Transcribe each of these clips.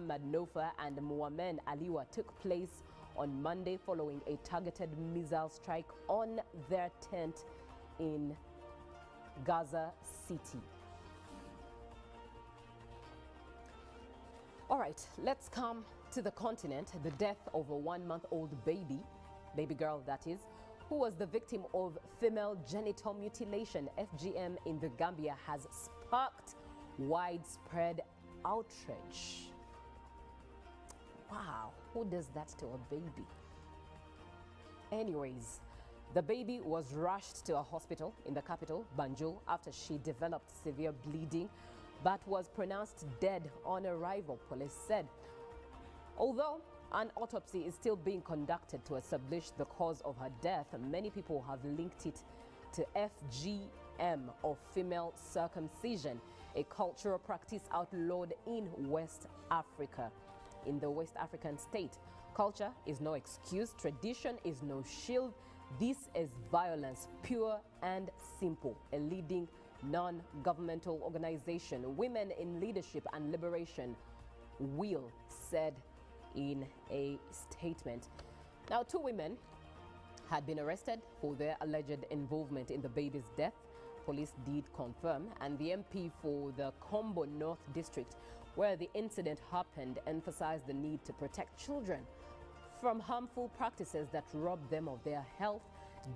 Muhammad Nofa and Muamen Aliwa took place on Monday following a targeted missile strike on their tent in Gaza City. All right, let's come to the continent. The death of a 1-month-old baby girl that is, who was the victim of female genital mutilation, FGM, in the Gambia has sparked widespread outrage. Wow, who does that to a baby? Anyways, the baby was rushed to a hospital in the capital, Banjul, after she developed severe bleeding, but was pronounced dead on arrival, police said. Although an autopsy is still being conducted to establish the cause of her death, many people have linked it to FGM, or female circumcision, a cultural practice outlawed in West Africa. In the West African state, culture is no excuse, tradition is no shield. This is violence, pure and simple. A leading non-governmental organization, Women in Leadership and Liberation, WIL, said in a statement. Now, 2 women had been arrested for their alleged involvement in the baby's death. Police did confirm, and the MP for the Kombo North District, where the incident happened, emphasized the need to protect children from harmful practices that rob them of their health,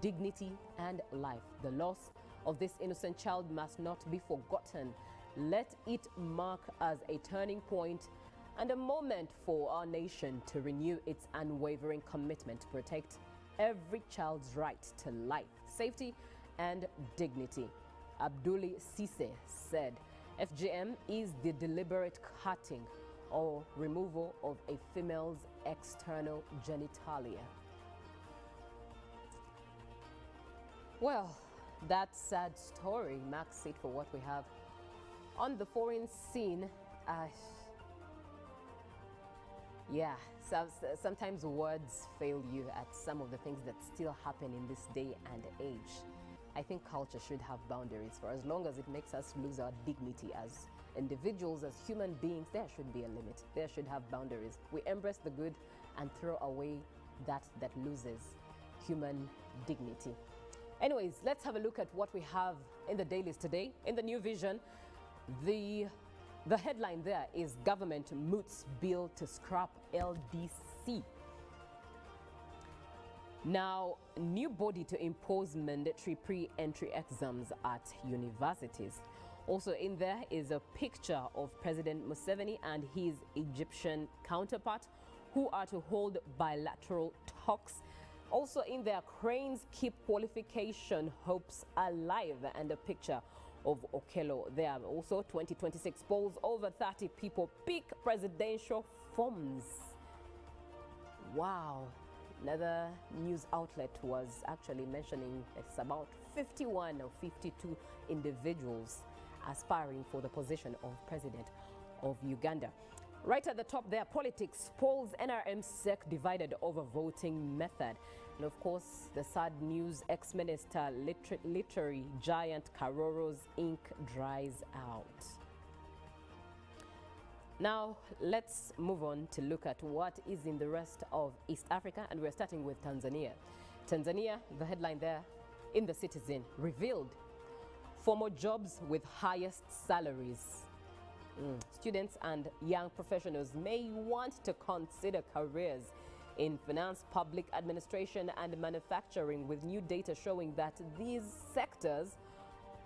dignity, and life. The loss of this innocent child must not be forgotten. Let it mark as a turning point and a moment for our nation to renew its unwavering commitment to protect every child's right to life, safety, and dignity. Abduli Sise said, FGM is the deliberate cutting or removal of a female's external genitalia. Well, that sad story marks it for what we have on the foreign scene. Yeah, sometimes words fail you at some of the things that still happen in this day and age. I think culture should have boundaries. For as long as it makes us lose our dignity as individuals, as human beings, there should be a limit. There should have boundaries. We embrace the good and throw away that loses human dignity. Anyways, let's have a look at what we have in the dailies today. In the New Vision, the headline there is Government Moots Bill to Scrap LDC. Now, new body to impose mandatory pre-entry exams at universities. Also in there is a picture of President Museveni and his Egyptian counterpart, who are to hold bilateral talks. Also in there, cranes keep qualification hopes alive, and a picture of Okello there. Also, 2026 polls, over 30 people pick presidential forms. Wow. Another news outlet was actually mentioning it's about 51 or 52 individuals aspiring for the position of president of Uganda. Right at the top there, politics, polls, NRM SEC divided over voting method. And of course, the sad news, ex-minister literary giant Karoro's ink dries out. Now, let's move on to look at what is in the rest of East Africa, and we're starting with Tanzania. Tanzania, the headline there in the Citizen, revealed for more jobs with highest salaries. Students and young professionals may want to consider careers in finance, public administration, and manufacturing, with new data showing that these sectors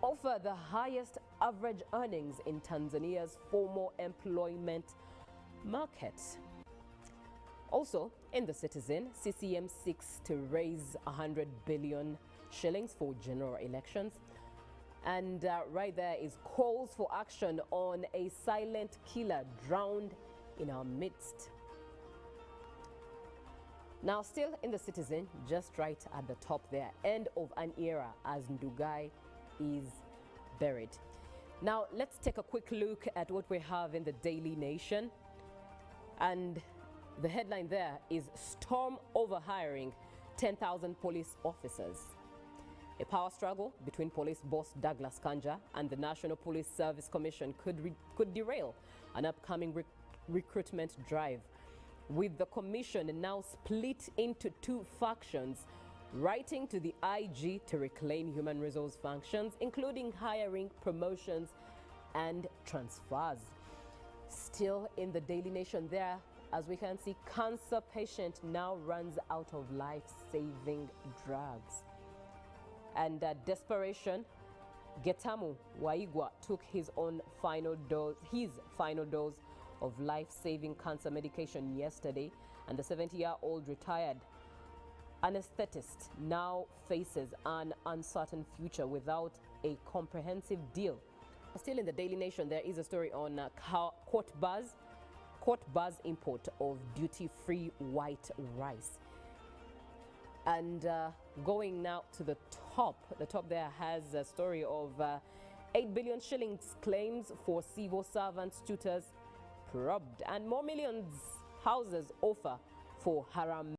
offer the highest average earnings in Tanzania's formal employment market. Also, in the Citizen, CCM seeks to raise 100 billion shillings for general elections. And right there is calls for action on a silent killer drowned in our midst. Now, still in the Citizen, just right at the top there, end of an era as Ndugai is buried. Now, let's take a quick look at what we have in the Daily Nation. And the headline there is Storm over hiring 10,000 police officers. A power struggle between police boss Douglas Kanja and the National Police Service Commission could derail an upcoming recruitment drive, with the commission now split into two factions, writing to the IG to reclaim human resource functions, including hiring, promotions, and transfers. Still in the Daily Nation there, as we can see, cancer patient now runs out of life-saving drugs. And desperation, Getamu Waigwa took his final dose of life-saving cancer medication yesterday, and the 70-year-old retired anesthetist now faces an uncertain future without a comprehensive deal. Still in the Daily Nation, there is a story on court buzz import of duty-free white rice. And going now to the top there has a story of 8 billion shillings claims for civil servants, tutors probed, and more millions houses offer for haram.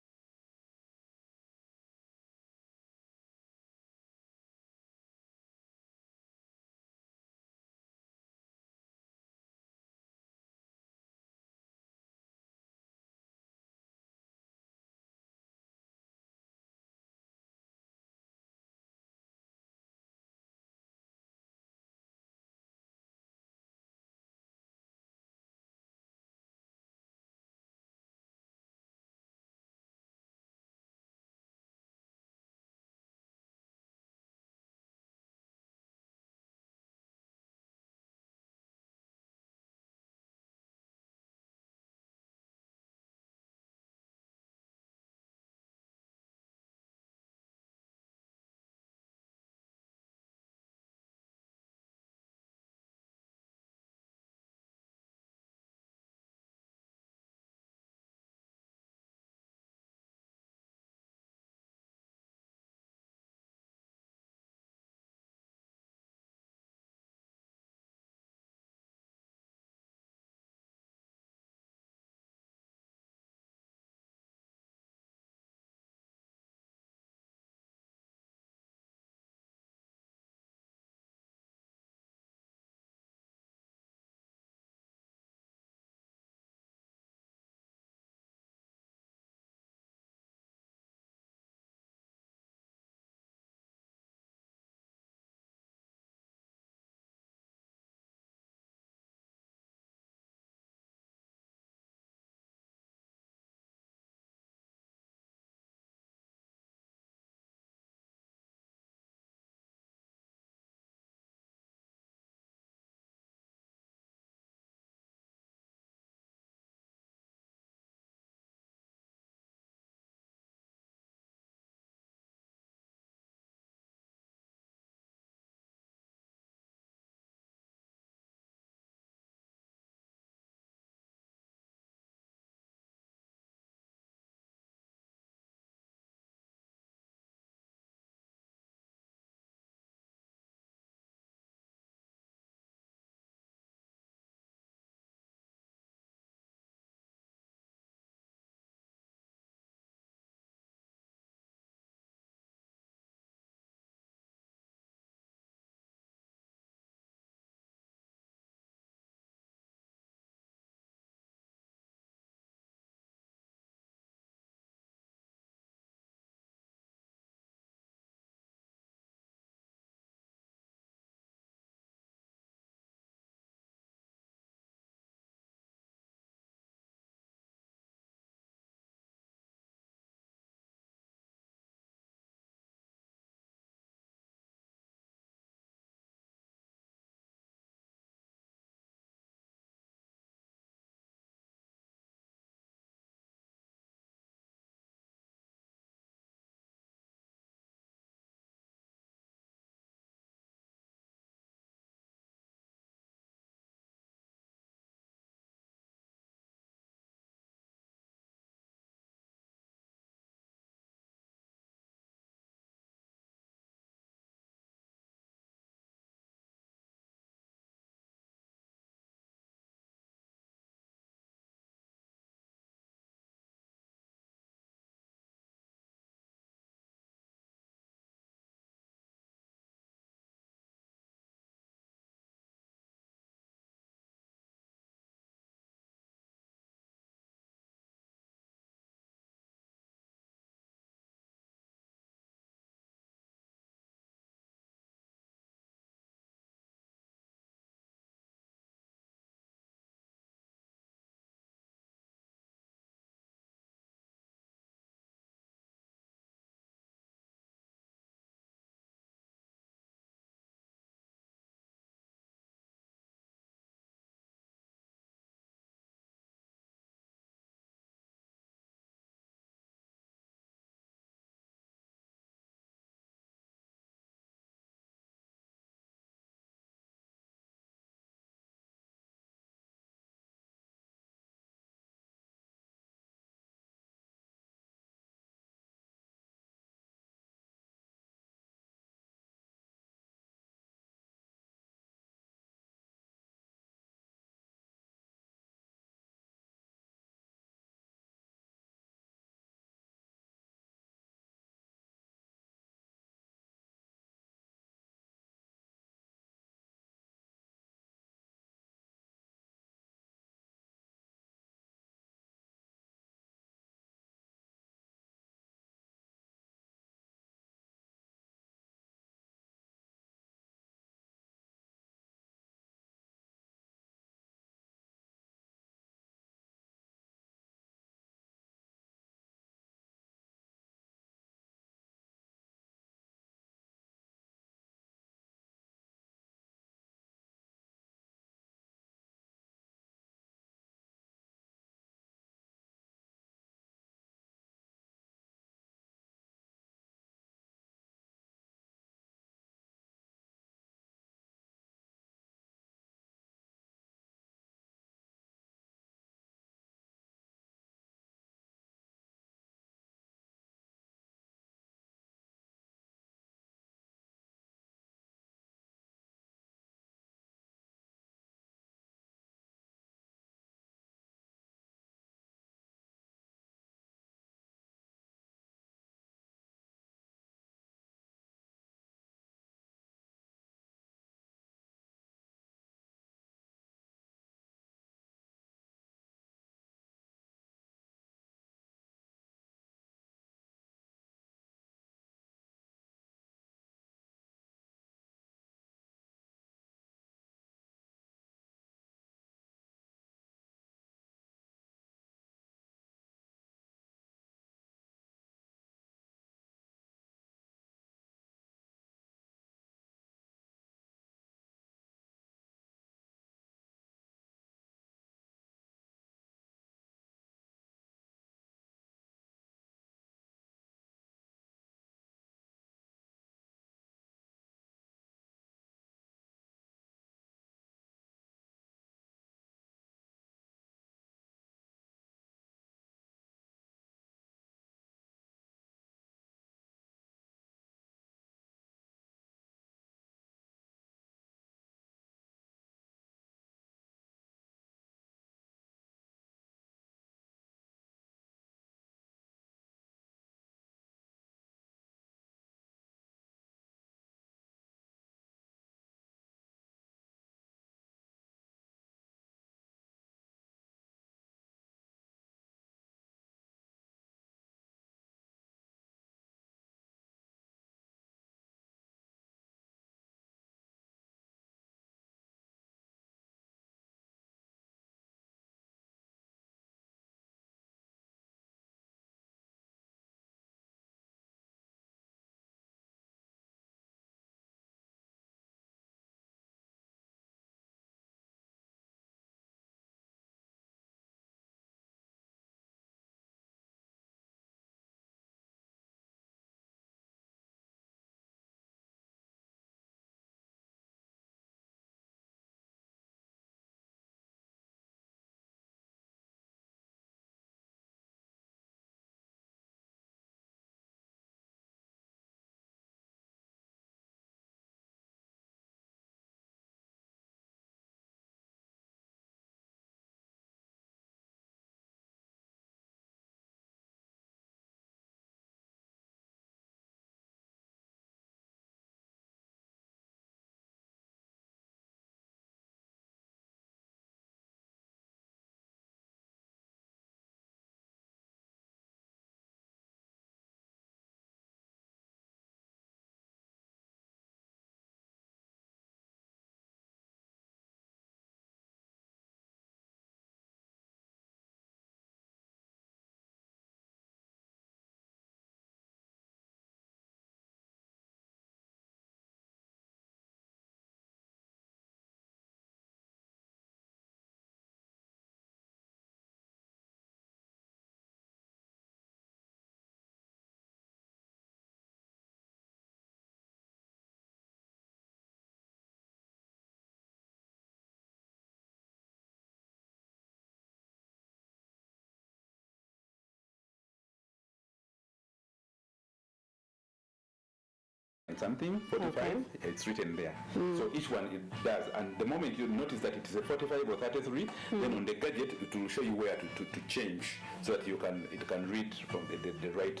and something, 45, Okay. it's written there. So each one it does. And the moment you notice that it is a 45 or 33, then on the gadget it will show you where to change so that it can read from the right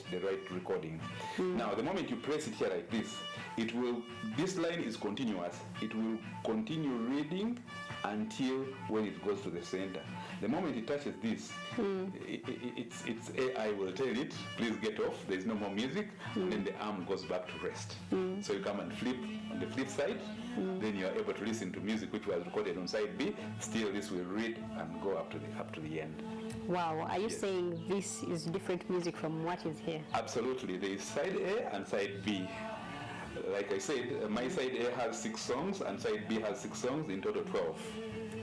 recording. Now the moment you press it here like this, this line is continuous. It will continue reading until when it goes to the center. The moment it touches this, it's AI will tell it, please get off, there's no more music, and then the arm goes back to rest. So you come and flip on the flip side, then you are able to listen to music which was recorded on side B. Still this will read and go up to the end. Wow, are you Yes. saying this is different music from what is here? Absolutely, there is side A and side B. Like I said, my side A has 6 songs and side B has 6 songs, in total 12.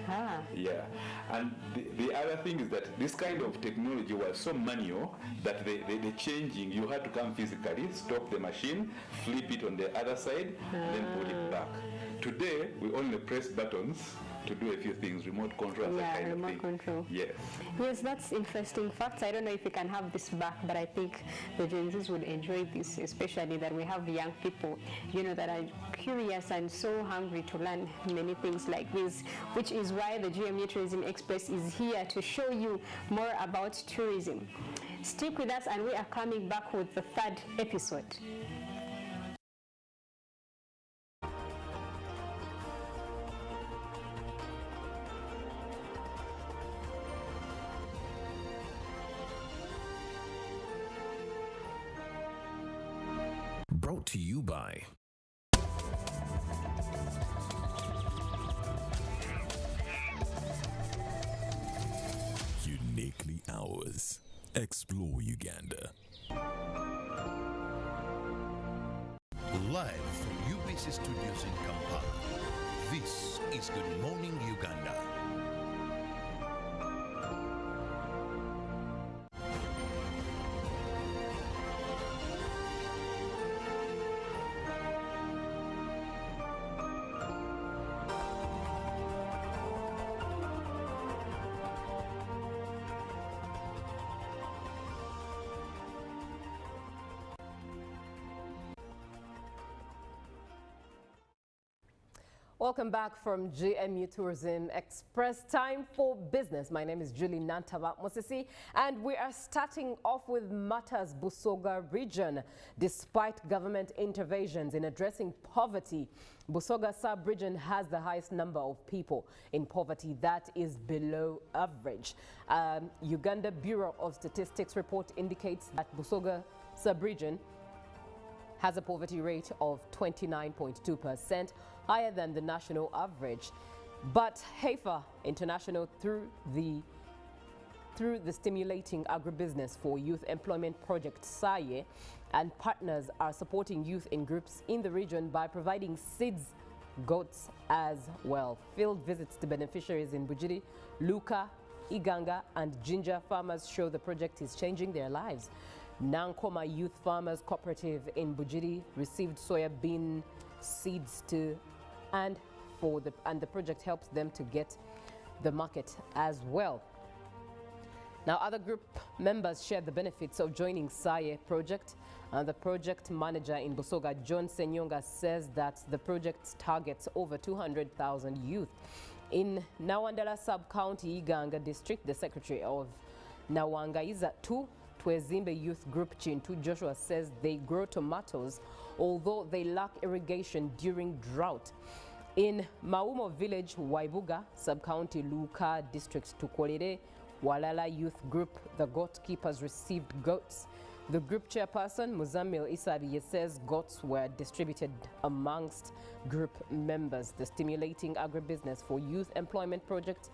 Ah, Yeah, and the other thing is that this kind of technology was so manual that the changing, you had to come physically, stop the machine, flip it on the other side, and then put it back. Today, we only press buttons to do a few things, remote control, and that yeah, kind of remote thing. control. Yes. Yes, that's interesting facts. I don't know if we can have this back, but I think the Gen Zs would enjoy this, especially that we have young people, that are curious and so hungry to learn many things like this, which is why the GMU Tourism Express is here to show you more about tourism. Stick with us and we are coming back with the 3rd episode. Brought to you by Uniquely Ours. Explore Uganda. Live from UBC Studios in Kampala, this is Good Morning Uganda. Welcome back from GMU Tourism Express. Time for business. My name is Julie Nantaba Mosisi, and we are starting off with matters Busoga region. Despite government interventions in addressing poverty, Busoga sub-region has the highest number of people in poverty that is below average. Uganda Bureau of Statistics report indicates that Busoga sub-region has a poverty rate of 29.2%, higher than the national average. But Heifer International, through the Stimulating Agribusiness for Youth Employment Project SAYE, and partners are supporting youth in groups in the region by providing seeds, goats as well. Field visits to beneficiaries in Bujiri, Luka, Iganga and Jinja farmers show the project is changing their lives. Nankoma Youth Farmers Cooperative in Bujiri received soya bean seeds and the project helps them to get the market as well. Now, other group members shared the benefits of joining SAYE project. The project manager in Busoga, John Senyonga, says that the project targets over 200,000 youth. In Nawandala Sub-County, Iganga District, the secretary of Nawangaiza 2 Twezimbe Youth Group, Chintu Joshua, says they grow tomatoes, although they lack irrigation during drought. In Maumo Village, Waibuga, Sub-County, Luka District, Tukolere, Walala Youth Group, the goat keepers received goats. The group chairperson, Muzamil Isabiye, says goats were distributed amongst group members. The Stimulating Agribusiness for Youth Employment Project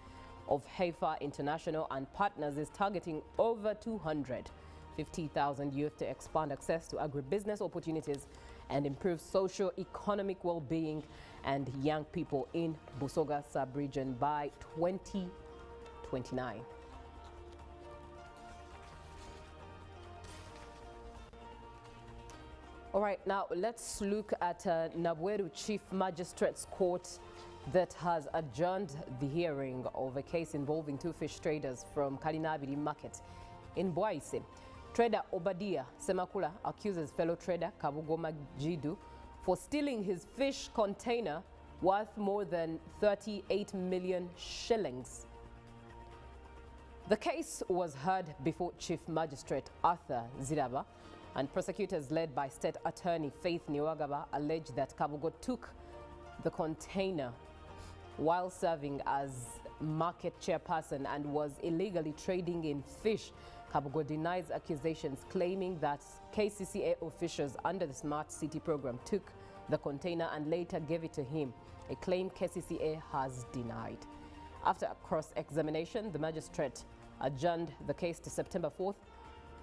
of Heifer International and partners is targeting over 250,000 youth to expand access to agribusiness opportunities and improve socio-economic well-being and young people in Busoga sub-region by 2029. All right, now let's look at Nabweru Chief Magistrate's Court that has adjourned the hearing of a case involving two fish traders from Kalinabiri Market in Bwaise. Trader Obadiah Semakula accuses fellow trader Kabugoma Jidu for stealing his fish container worth more than 38 million shillings. The case was heard before Chief Magistrate Arthur Ziraba, and prosecutors led by State Attorney Faith Niwagaba alleged that Kabugo took the container while serving as market chairperson and was illegally trading in fish. Kabugo denies accusations, claiming that KCCA officials under the Smart City program took the container and later gave it to him, a claim KCCA has denied. After a cross-examination, the magistrate adjourned the case to September 4th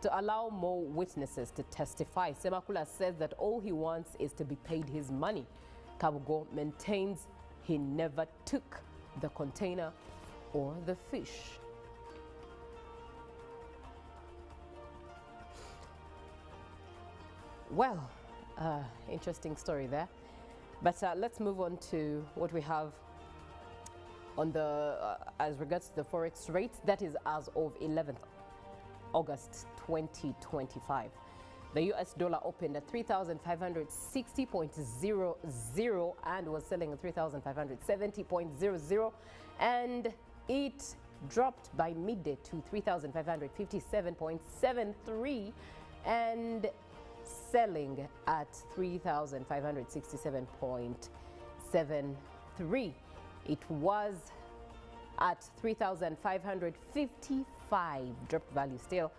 to allow more witnesses to testify. Semakula says that all he wants is to be paid his money. Kabugo maintains he never took the container or the fish. Well, interesting story there. But let's move on to what we have on the as regards to the forex rates. That is as of 11th August 2025. The US dollar opened at 3,560.00 and was selling at 3,570.00, and it dropped by midday to 3,557.73 and selling at 3,567.73. It was at 3,555, dropped value still,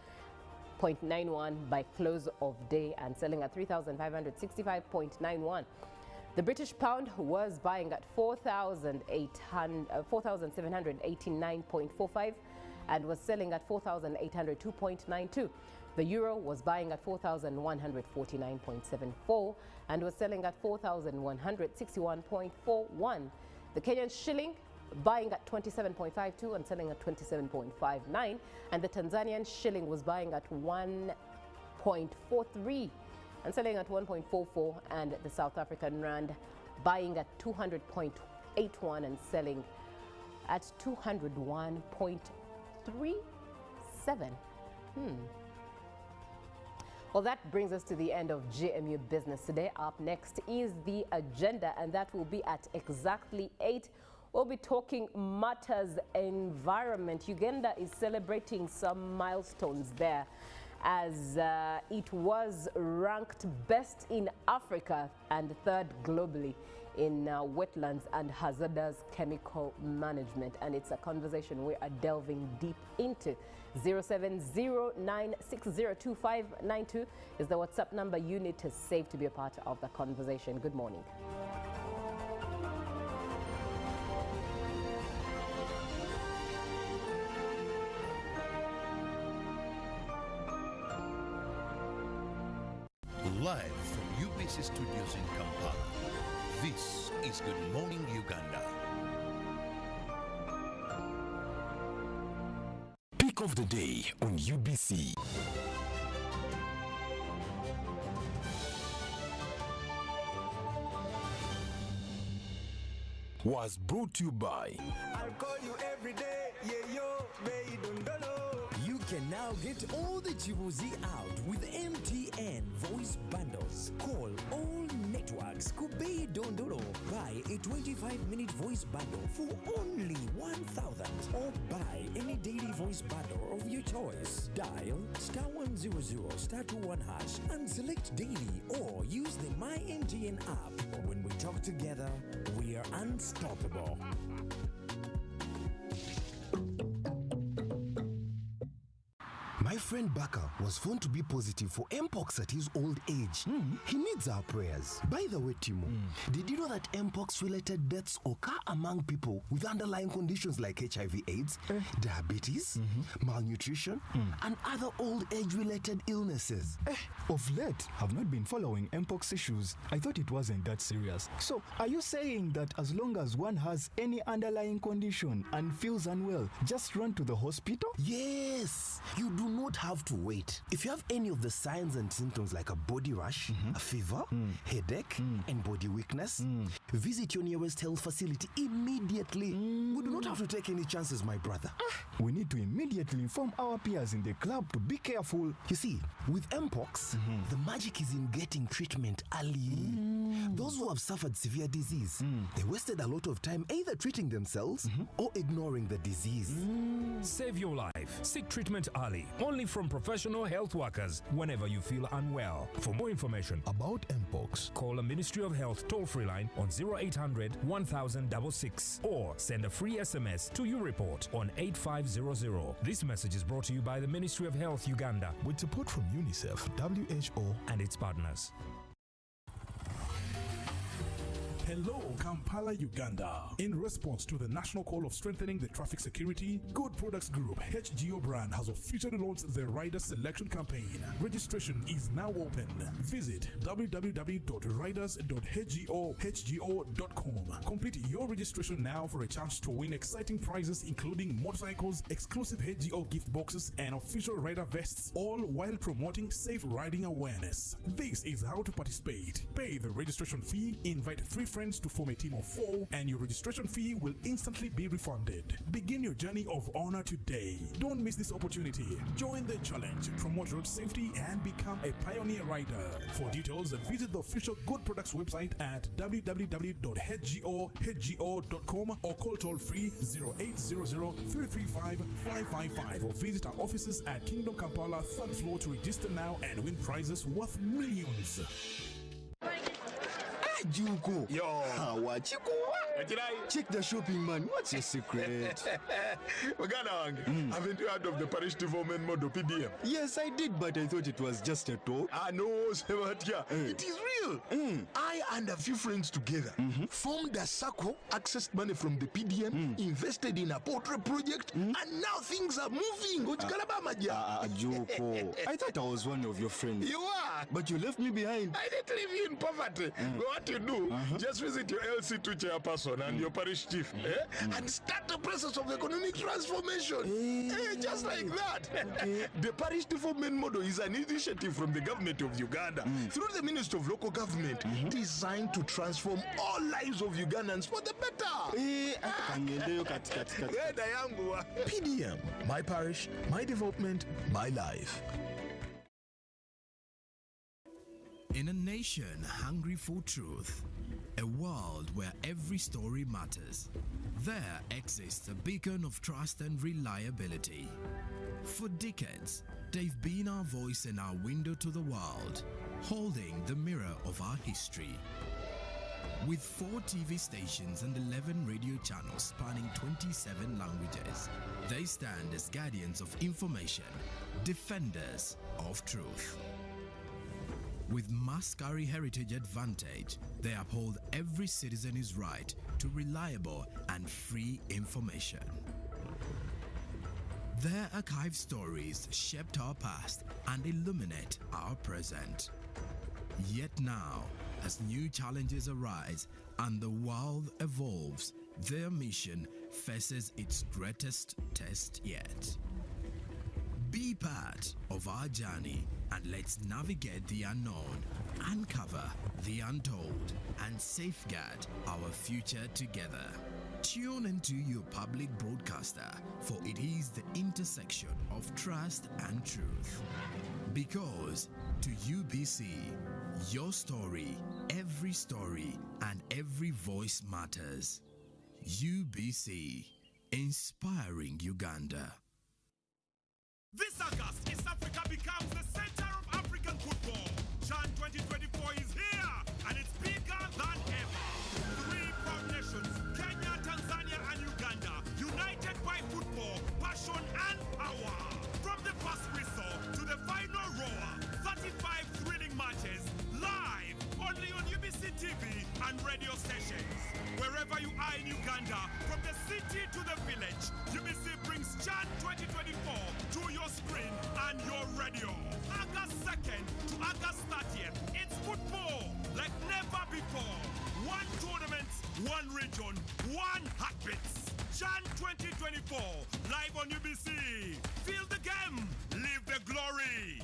0.91 by close of day, and selling at 3,565.91. The British pound was buying at 4,789.45 and was selling at 4,802.92. The euro was buying at 4,149.74 and was selling at 4,161.41. The Kenyan shilling buying at 27.52 and selling at 27.59, and the Tanzanian shilling was buying at 1.43 and selling at 1.44, and the South African rand buying at 200.81 and selling at 201.37. Well, that brings us to the end of GMU Business today. Up next is the agenda, and that will be at exactly 8. We'll be talking matters environment. Uganda is celebrating some milestones there, as it was ranked best in Africa and third globally in wetlands and hazardous chemical management. And it's a conversation we are delving deep into. 0709602592 is the WhatsApp number you need to save to be a part of the conversation. Good morning. Live from UBC Studios in Kampala, this is Good Morning Uganda. Pick of the day on UBC. Was brought to you by I'll call you every day, yeah, yo, baby, don't know. You can now get all the Chibuzi out with MTN voice bundles. Call all networks. Kubei Dondoro. Buy a 25-minute voice bundle for only 1,000. Or buy any daily voice bundle of your choice. Dial *100 *21# and select daily, or use the My MTN app. When we talk together, we are unstoppable. My friend Baka was found to be positive for Mpox at his old age. He needs our prayers. By the way, Timo, did you know that Mpox-related deaths occur among people with underlying conditions like HIV/AIDS, diabetes, malnutrition, and other old age-related illnesses? Of late, I've not been following Mpox issues. I thought it wasn't that serious. So, are you saying that as long as one has any underlying condition and feels unwell, just run to the hospital? Yes! You do not have to wait. If you have any of the signs and symptoms like a body rash, a fever, headache, and body weakness, visit your nearest health facility immediately. We do not have to take any chances, my brother. We need to immediately inform our peers in the club to be careful. You see, with Mpox, the magic is in getting treatment early. Those who have suffered severe disease, they wasted a lot of time either treating themselves or ignoring the disease. Save your life. Seek treatment early. Only from professional health workers whenever you feel unwell. For more information about Mpox, call the Ministry of Health toll-free line on 0800 1066 or send a free SMS to your report on 8500. This message is brought to you by the Ministry of Health Uganda with support from UNICEF, WHO, and its partners. Hello, Kampala, Uganda. In response to the national call of strengthening the traffic security, Good Products Group HGO brand has officially launched the rider selection campaign. Registration is now open. Visit www.riders.hgo.com. Complete your registration now for a chance to win exciting prizes including motorcycles, exclusive HGO gift boxes, and official rider vests, all while promoting safe riding awareness. This is how to participate. Pay the registration fee, invite 3 friends to form a team of 4, and your registration fee will instantly be refunded. Begin your journey of honor today. Don't miss this opportunity. Join the challenge, promote road safety, and become a pioneer rider. For details, visit the official Good Products website at www.hgo.com or call toll-free 0800-335-555 or visit our offices at Kingdom Kampala 3rd floor to register now and win prizes worth millions. Juko. Yo. Check the shopping, man. What's your secret? Haven't you heard of the parish development model PDM? Yes, I did, but I thought it was just a talk. No, Sebatia. It is real. I and a few friends together formed a circle, accessed money from the PDM, invested in a poultry project, and now things are moving. Juko. I thought I was one of your friends. You are. But you left me behind. I didn't leave you in poverty. What you do, just visit your LC2 chairperson and your parish chief and start the process of economic transformation. Just like that. The parish development model is an initiative from the government of Uganda through the Ministry of Local Government designed to transform all lives of Ugandans for the better. PDM, my parish, my development, my life. In a nation hungry for truth, a world where every story matters, there exists a beacon of trust and reliability. For decades, they've been our voice and our window to the world, holding the mirror of our history. With 4 TV stations and 11 radio channels spanning 27 languages, they stand as guardians of information, defenders of truth. With Mascari Heritage Advantage, they uphold every citizen's right to reliable and free information. Their archived stories shaped our past and illuminate our present. Yet now, as new challenges arise and the world evolves, their mission faces its greatest test yet. Be part of our journey and let's navigate the unknown, uncover the untold, and safeguard our future together. Tune into your public broadcaster, for it is the intersection of trust and truth. Because to UBC, your story, and every voice matters. UBC, inspiring Uganda. This August, East Africa becomes the center of African football. CHAN 2024 is here, and it's bigger than ever. 3 proud nations, Kenya, Tanzania, and Uganda, united by football, passion, and power. From the first whistle to the final roar, 35 thrilling matches, live, only on UBC TV and radio stations. Wherever you are in Uganda, from the city to the village, UBC brings CHAN 2024 to your screen and your radio. August 2nd to August 30th, it's football like never before. 1 tournament, 1 region, 1 heartbeat. CHAN 2024, live on UBC. Feel the game, live the glory.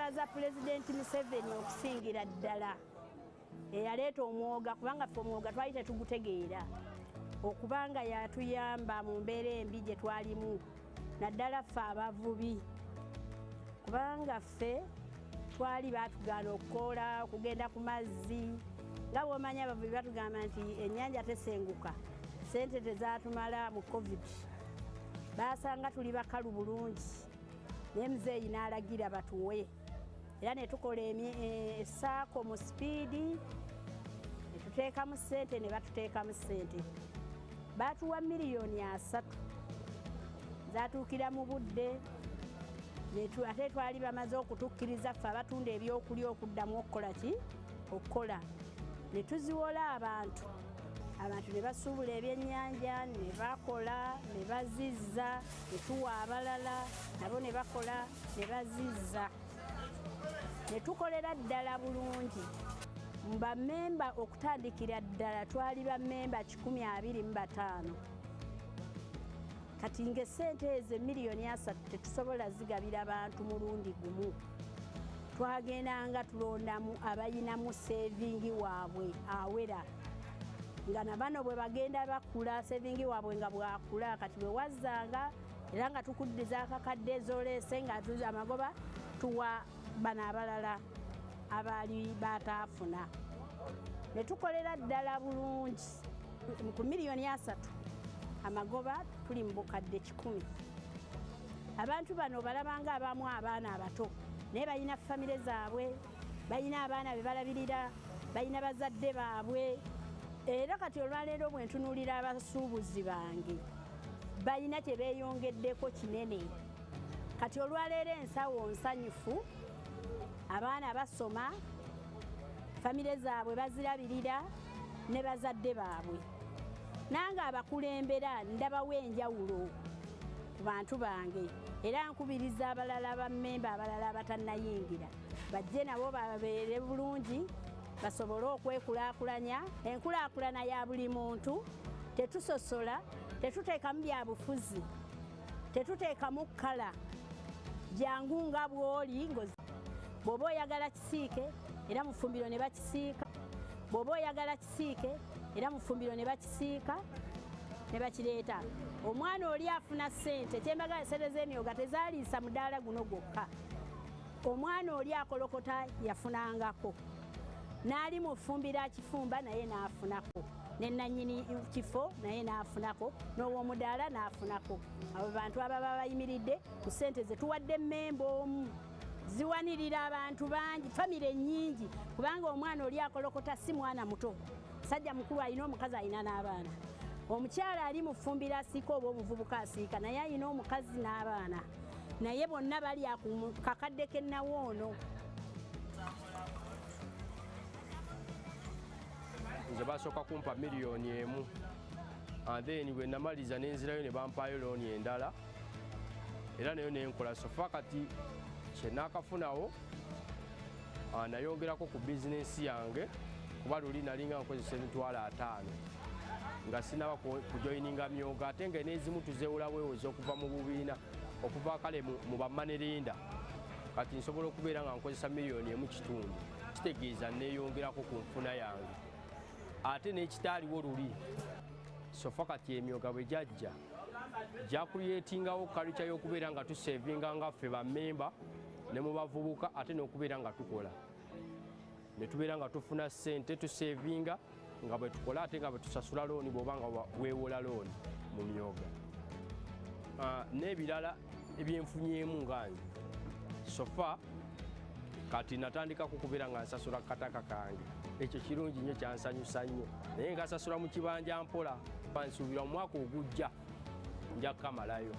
twebaza Pulezidenti Museveni okusingira ddala eyaleeta omwoga kubanga ffe omwoga twali tetugutegeera okubanga yatuyamba mu mbeera embi gye twalimu naddala ffe abavubi kubanga ffe twali baatugaana okukola okugenda ku mazzi nga bw'omanyi abavubi batugamba nti ennyanja tesenguka sente tezaatumala mu covid baasanga tuli bakalu bulungi naye muzeeyi n'alagira batuwe era ne tukola essaako mu sipiidi ne tuteekamu ssente ne batuteekamu ssente baatuwa miliyoni 3 zaatuukira mu budde ate twali bamaze okutukkiriza ffe abatunda ebyokulya okuddamu okukola ki okukola ne tuziwola abantu ne basuubula ebyennyanja ne bakola ne bazizza ne tuwa abalala nabo ne bakola ne bazizza ne tukolera ddala bulungi mu bammemba okutandikira ddala twali bammemba 125 kati ng'essente ezo miliyoni 3 tetusobola zigabira bantu mulundi gumu twagendanga tulondamu abayinamu sevingi waabwe awera nga nabano bwe bagenda bakula sevingi waabwe nga bwakula kati bwe wazzanga era nga tukuddiza akakadde ezoleese nga amagoba tuwa bano abalala abaali bataafuna ne tukolera ddala bulungi ku miliyoni 3 amagoba tuli mu bukadde 100 abantu bano balabanga abamu abaana abato naye balina famire zaabwe balina abaana be balabirira balina bazadde baabwe era kati olwaleero bwe ntunuulira abasuubuzi bange balina kye beeyongeddeko kinene kati olwaleero ensawo nsanyufu abaana basoma famire zaabwe bazirabirira ne bazadde baabwe nange abakulembera ndabawo enjawulo ku bantu bange era nkubiriza abalala bammemba abalala abatannayingira bajje nabo babeere bulungi basobole okwekulaakulanya enkulaakulana ya buli muntu tetusosola tetuteekamu byabufuzi tetuteekamu kkala jangu nga bw'oli bw'oba oyagala kisiike era mu ffumbiro ne bakisiika bw'oba oyagala kisiike era mu ffumbiro ne bakisiika ne bakireeta omwana oli afuna ssente kyembaga sente z'emyoga tezaaliisa mudaala guno gwokka omwana oli akolokota yafunangako n'ali mu ffumbiro akifumba naye n'afunako ne nannyini kifo naye n'afunako n'ow'omudaala n'afunako abo bantu ababa bayimiridde ku ssente ze tuwadde mmemba omu ziwanirira abantu bangi famire nnyingi kubanga omwana oli akolokota si mwana muto sajja mukulu alina omukazi alina n'abaana omukyala ali mu ffumbiro asiika oba omuvubuka asiika naye alina omukazi n'abaana naye bonna bali ku kakadde k'ennawoono nze basooka kumpa miliyoni 1 then bwe namaliza nenzirayo ne bampaayo looni endala era nayo nenkola sofa kati kyenakafunawo nayongerako ku bizinensi yange kuba luli nalinga nkozesa emitwalo 5 nga sinaba kujoyininga myoga ate nga n'ezimu tuzeewolabwewoza okuva mu bubiina okuva kale mu bamanelinda kati nsobola okubeera nga nkozesa miliyoni 1.5 kitegeeza neyongerako ku nfuna yange ate n'ekitaaliwo luli sofa kati emyoga bwe jajja jakuliyetingawo kalica y'okubeera nga tusevinga nga ffe bammemba ne mu bavubuka ate n'okubeera nga tukola ne tubeera nga tufuna ssente tusevinga nga bwe tukola ate nga bwe tusasula looni bw'oba nga weewola looni mu myoga n'ebirala ebyenfunyemu nga nze sofa kati natandikako kubeera nga nsasula kataka kange ekyo kirungi nnyo kyansanyusa nnyo naye nga nsasula mu kibanja mpola nsuubira mu mwaka ogujja nja kukamalayo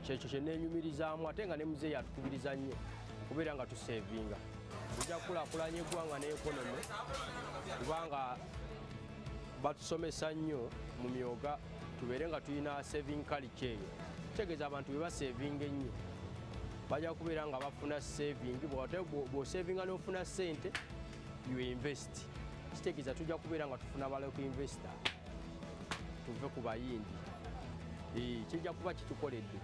kyekyo kye neenyumirizaamu ate nga ne muzeeyi atukubiriza nnyo okubeera nga tusevinga tujja kukulaakulanya eggwanga n'ekonomi kubanga batusomesa nnyo mu myoga tubeere nga tulina saving culture eyo kitegeeza abantu bwe basevinga ennyo bajja kubeera nga bafuna saving bw'osevinga n'ofuna ssente you invest kitegeeza tujja kubeera nga tufuna baloko investor tuve ku bayindi kijja kuba kitukoledde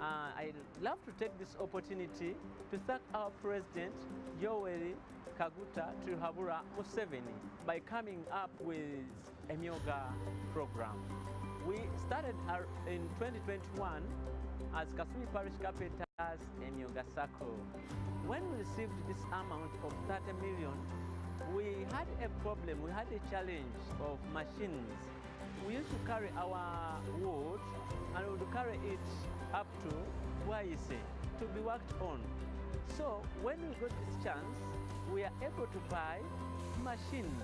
I'd love to take this opportunity to thank our President, Yoweri Kaguta Habura Museveni, by coming up with a Myoga program. We started in 2021 as Kasumi Parish Carpenters Myoga Circle. When we received this amount of 30 million, we had a problem, we had a challenge of machines. We used to carry our wood and we would carry it up to Waise to be worked on. So when we got this chance, we are able to buy machines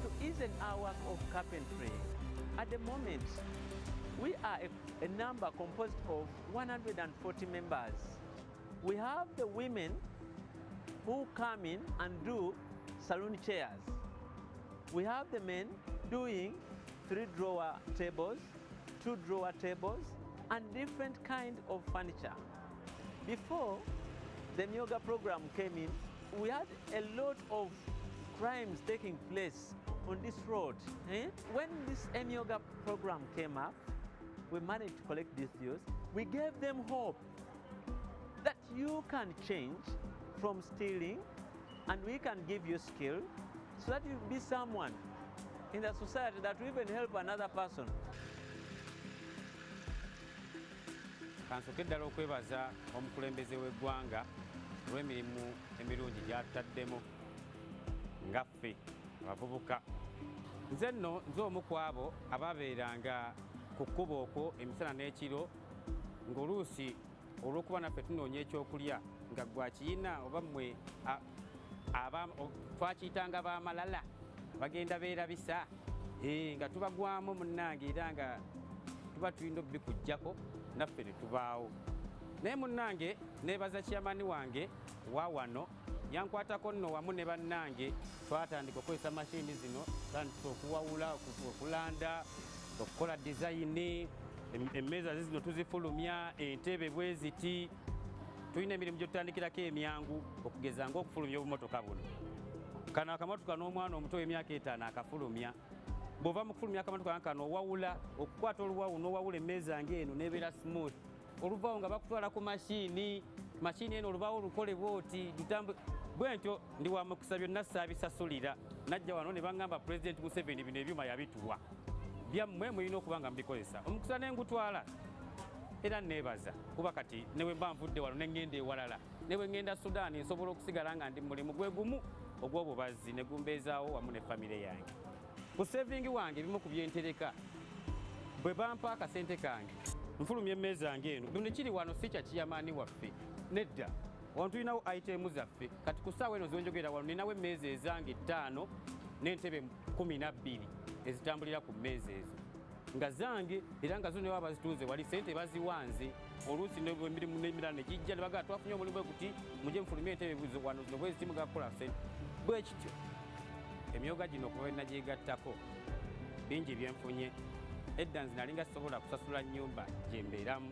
to ease our work of carpentry. At the moment, we are a number composed of 140 members. We have the women who come in and do saloon chairs. We have the men doing 3-drawer tables, 2-drawer tables, and different kind of furniture. Before the Myoga program came in, we had a lot of crimes taking place on this road. When this Myoga program came up, we managed to collect these youth. We gave them hope that you can change from stealing, and we can give you skill so that you be someone in the society that will even help another person. Kansoke ddala okwebaza omukulembeze w'eggwanga olw'emirimu emirungi gy'ataddemu nga ffe abavubuka. Nze nno nze omu ku abo abaabeeranga ku kkubo okwo emisana n'ekiro ng'oluusi olw'okuba naffe tunoonya ekyokulya nga gwa kiyina oba mmwe twakiyitanga b'amalala bagenda beerabisa nga tubagwamu munnange era nga tuba tulina obikuggyako naffe ne tubaawo. Naye munnange neebaza kyamani wange wa wano yankwatako nno wamu ne bannange twatandika okukozesa mashini zino tandika okuwawula okulanda okukola dizayini emmeeza zino tuzifulumya entebe bwe ziti tulina emirimu gyotutandikirako emyangu okugeza ng'okufulumya obumotoka buno. Kano akamotoka n'omwana omuto w'emyaka 5 akafulumya. Bw'ova mu kufulumya akamotoka kano owawula okukwata oluwawu n'owawula emmeeza ng'eno n'ebeera smooth. Oluvaawo nga bakutwala ku mashini eno olubaawo lukolebwa oti bwe ntyo ndi wa mukisa byonna saabisasulira. Najja wano ne baŋŋamba Pulezidenti Museveni bino ebyuma yabituwa byammwe mulina okuba nga mubikozesa. Omukisa ne ngutwala era neebaza kuba kati ne bwe mba nvudde wano ne ŋŋenda ewalala ne bwe ŋŋenda Sudaani nsobola okusigala nga ndi mu mulimu gwe gumu ogw'obubazzi ne gumbeezaawo wamu ne famire yange. Ku sevingi wange ebimu ku byentereka bwe bampa akasente kange nfulumya emmeeza yange eno bino kiri wano si kyakiyamaani waffe nedda wano tulinawo itemu zaffe kati ku ssaawa eno zonjogera wano ninawo emmeeza ezange 5 n'entebe 12 ezitambulira ku mmeeza ezo nga zange era nga zo ne baba bazituuze wali sente baziwanze oluusi emirimu n'emirala ne gijja ne bagala twafunye omulimu bwe guti mujje mufulumye entebe wano zino bwe zitimu gakukola sente bwe kityo. Emyoga gino okuba nagyegattako bingi byenfunye. Edda nze nali nga sisobola kusasula nnyumba gye mbeeramu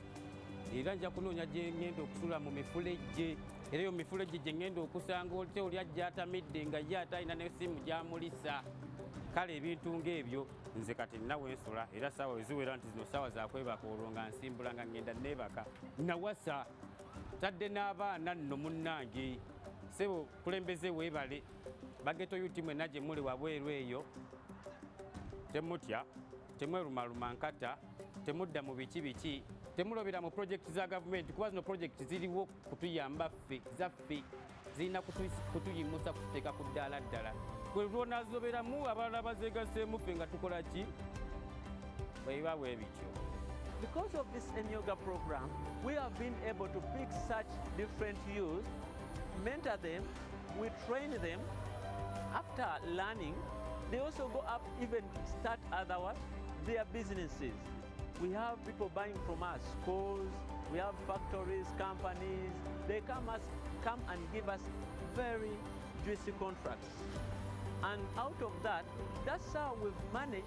era nja kunoonya gye ŋŋenda okusula mu mifulejje era eyo mifulejje gye ŋŋenda okusanga oli ajja atamidde nga ye ate alina n'essimu gy'amulisa. Kale ebintu ng'ebyo nze kati nnawe nsula era saawa weziwera nti zino saawa zakwebaka olwo nga nsimbula nga ŋŋenda neebaka nawasa tadde n'abaana nno munnange. Sebo kulembeze weebale bageto yuti mwenna gye muli wabweru eyo temutya temwerumaluma nkata temudda mu biki temulobera mu projekiti za gavumenti kuba zino projekiti ziriwo kutuyamba ffe zaffe zirina kutuyimusa kututeeka ku ddaala ddala bwe lwonazoberamu abalala bazeegaseemu ffe nga tukola ki bwebiba bwe bityo. Because of this Myoga program, we have been able to pick such different youth, mentor them, we train them. After learning, they also go up, even start their businesses. We have people buying from us, schools, we have factories, companies. They come and give us very juicy contracts. And out of that, that's how we've managed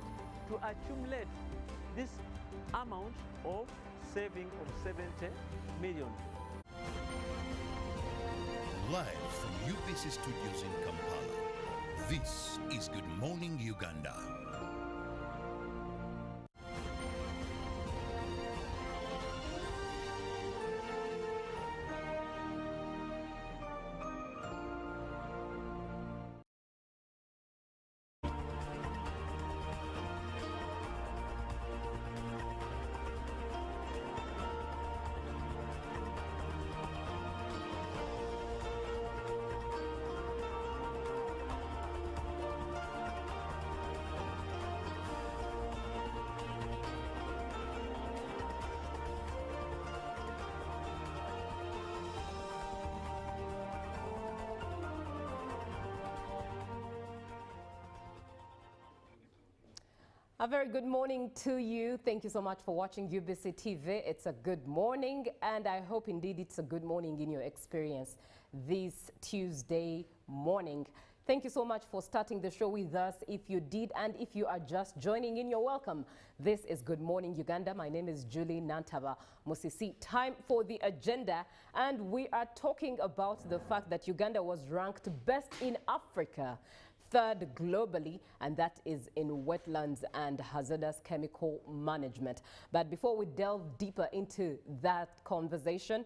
to accumulate this amount of saving of 70 million. Live from UBC Studios in Kampala, this is Good Morning Uganda. A very good morning to you. Thank you so much for watching UBC TV. It's a good morning, and I hope indeed it's a good morning in your experience this Tuesday morning. Thank you so much for starting the show with us. If you did, and if you are just joining in, you're welcome. This is Good Morning Uganda. My name is Julie Nantaba Musisi. Time for the agenda, and we are talking about the fact that Uganda was ranked best in Africa, third globally, and that is in wetlands and hazardous chemical management. But before we delve deeper into that conversation,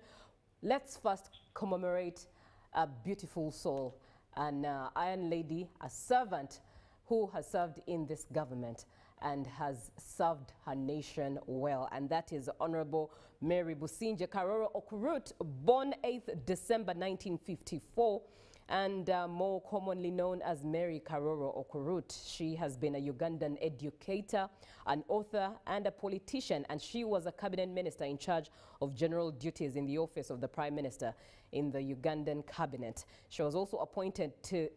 let's first commemorate a beautiful soul, an Iron Lady, a servant who has served in this government and has served her nation well, and that is Honorable Mary Businje Karoro Okurut, born 8th December 1954, and more commonly known as Mary Karoro Okurut. She has been a Ugandan educator, an author, and a politician, and she was a cabinet minister in charge of general duties in the office of the Prime Minister in the Ugandan cabinet. She was also appointed to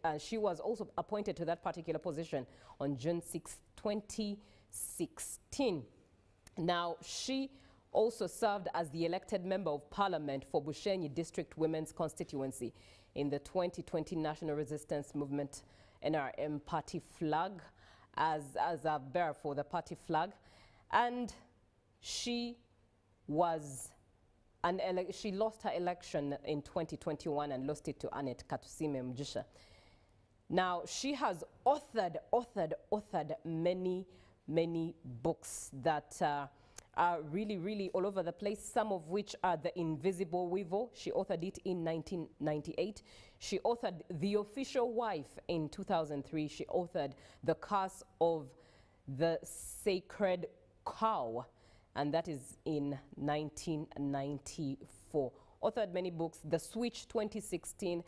that particular position on June 6, 2016. Now, she also served as the elected member of parliament for Bushenyi District Women's Constituency in the 2020 National Resistance Movement NRM party flag as a bearer for the party flag. And she lost her election in 2021 and lost it to Annette Katusime Mujisha. Now, she has authored many books that are really all over the place, some of which are The Invisible Weevil. She authored it in 1998. She authored The Official Wife in 2003. She authored The Curse of the Sacred Cow, and that is in 1994. Authored many books, The Switch 2016,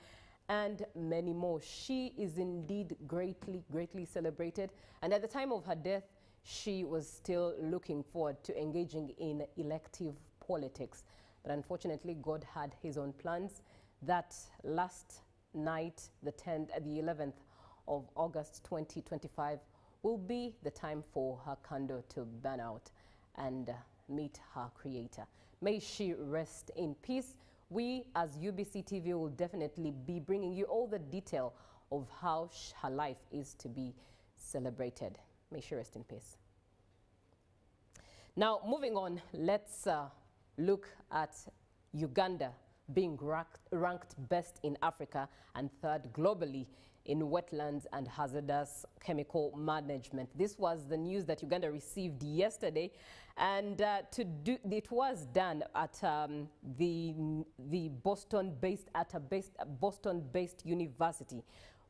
and many more. She is indeed greatly celebrated, and at the time of her death, she was still looking forward to engaging in elective politics. But unfortunately, God had his own plans. That last night, the 11th of August 2025, will be the time for her candle to burn out and meet her creator. May she rest in peace. We, as UBC TV, will definitely be bringing you all the detail of how her life is to be celebrated. May she rest in peace. Now, moving on, let's look at Uganda being ranked best in Africa and third globally in wetlands and hazardous chemical management. This was the news that Uganda received yesterday, and it was done at the Boston-based university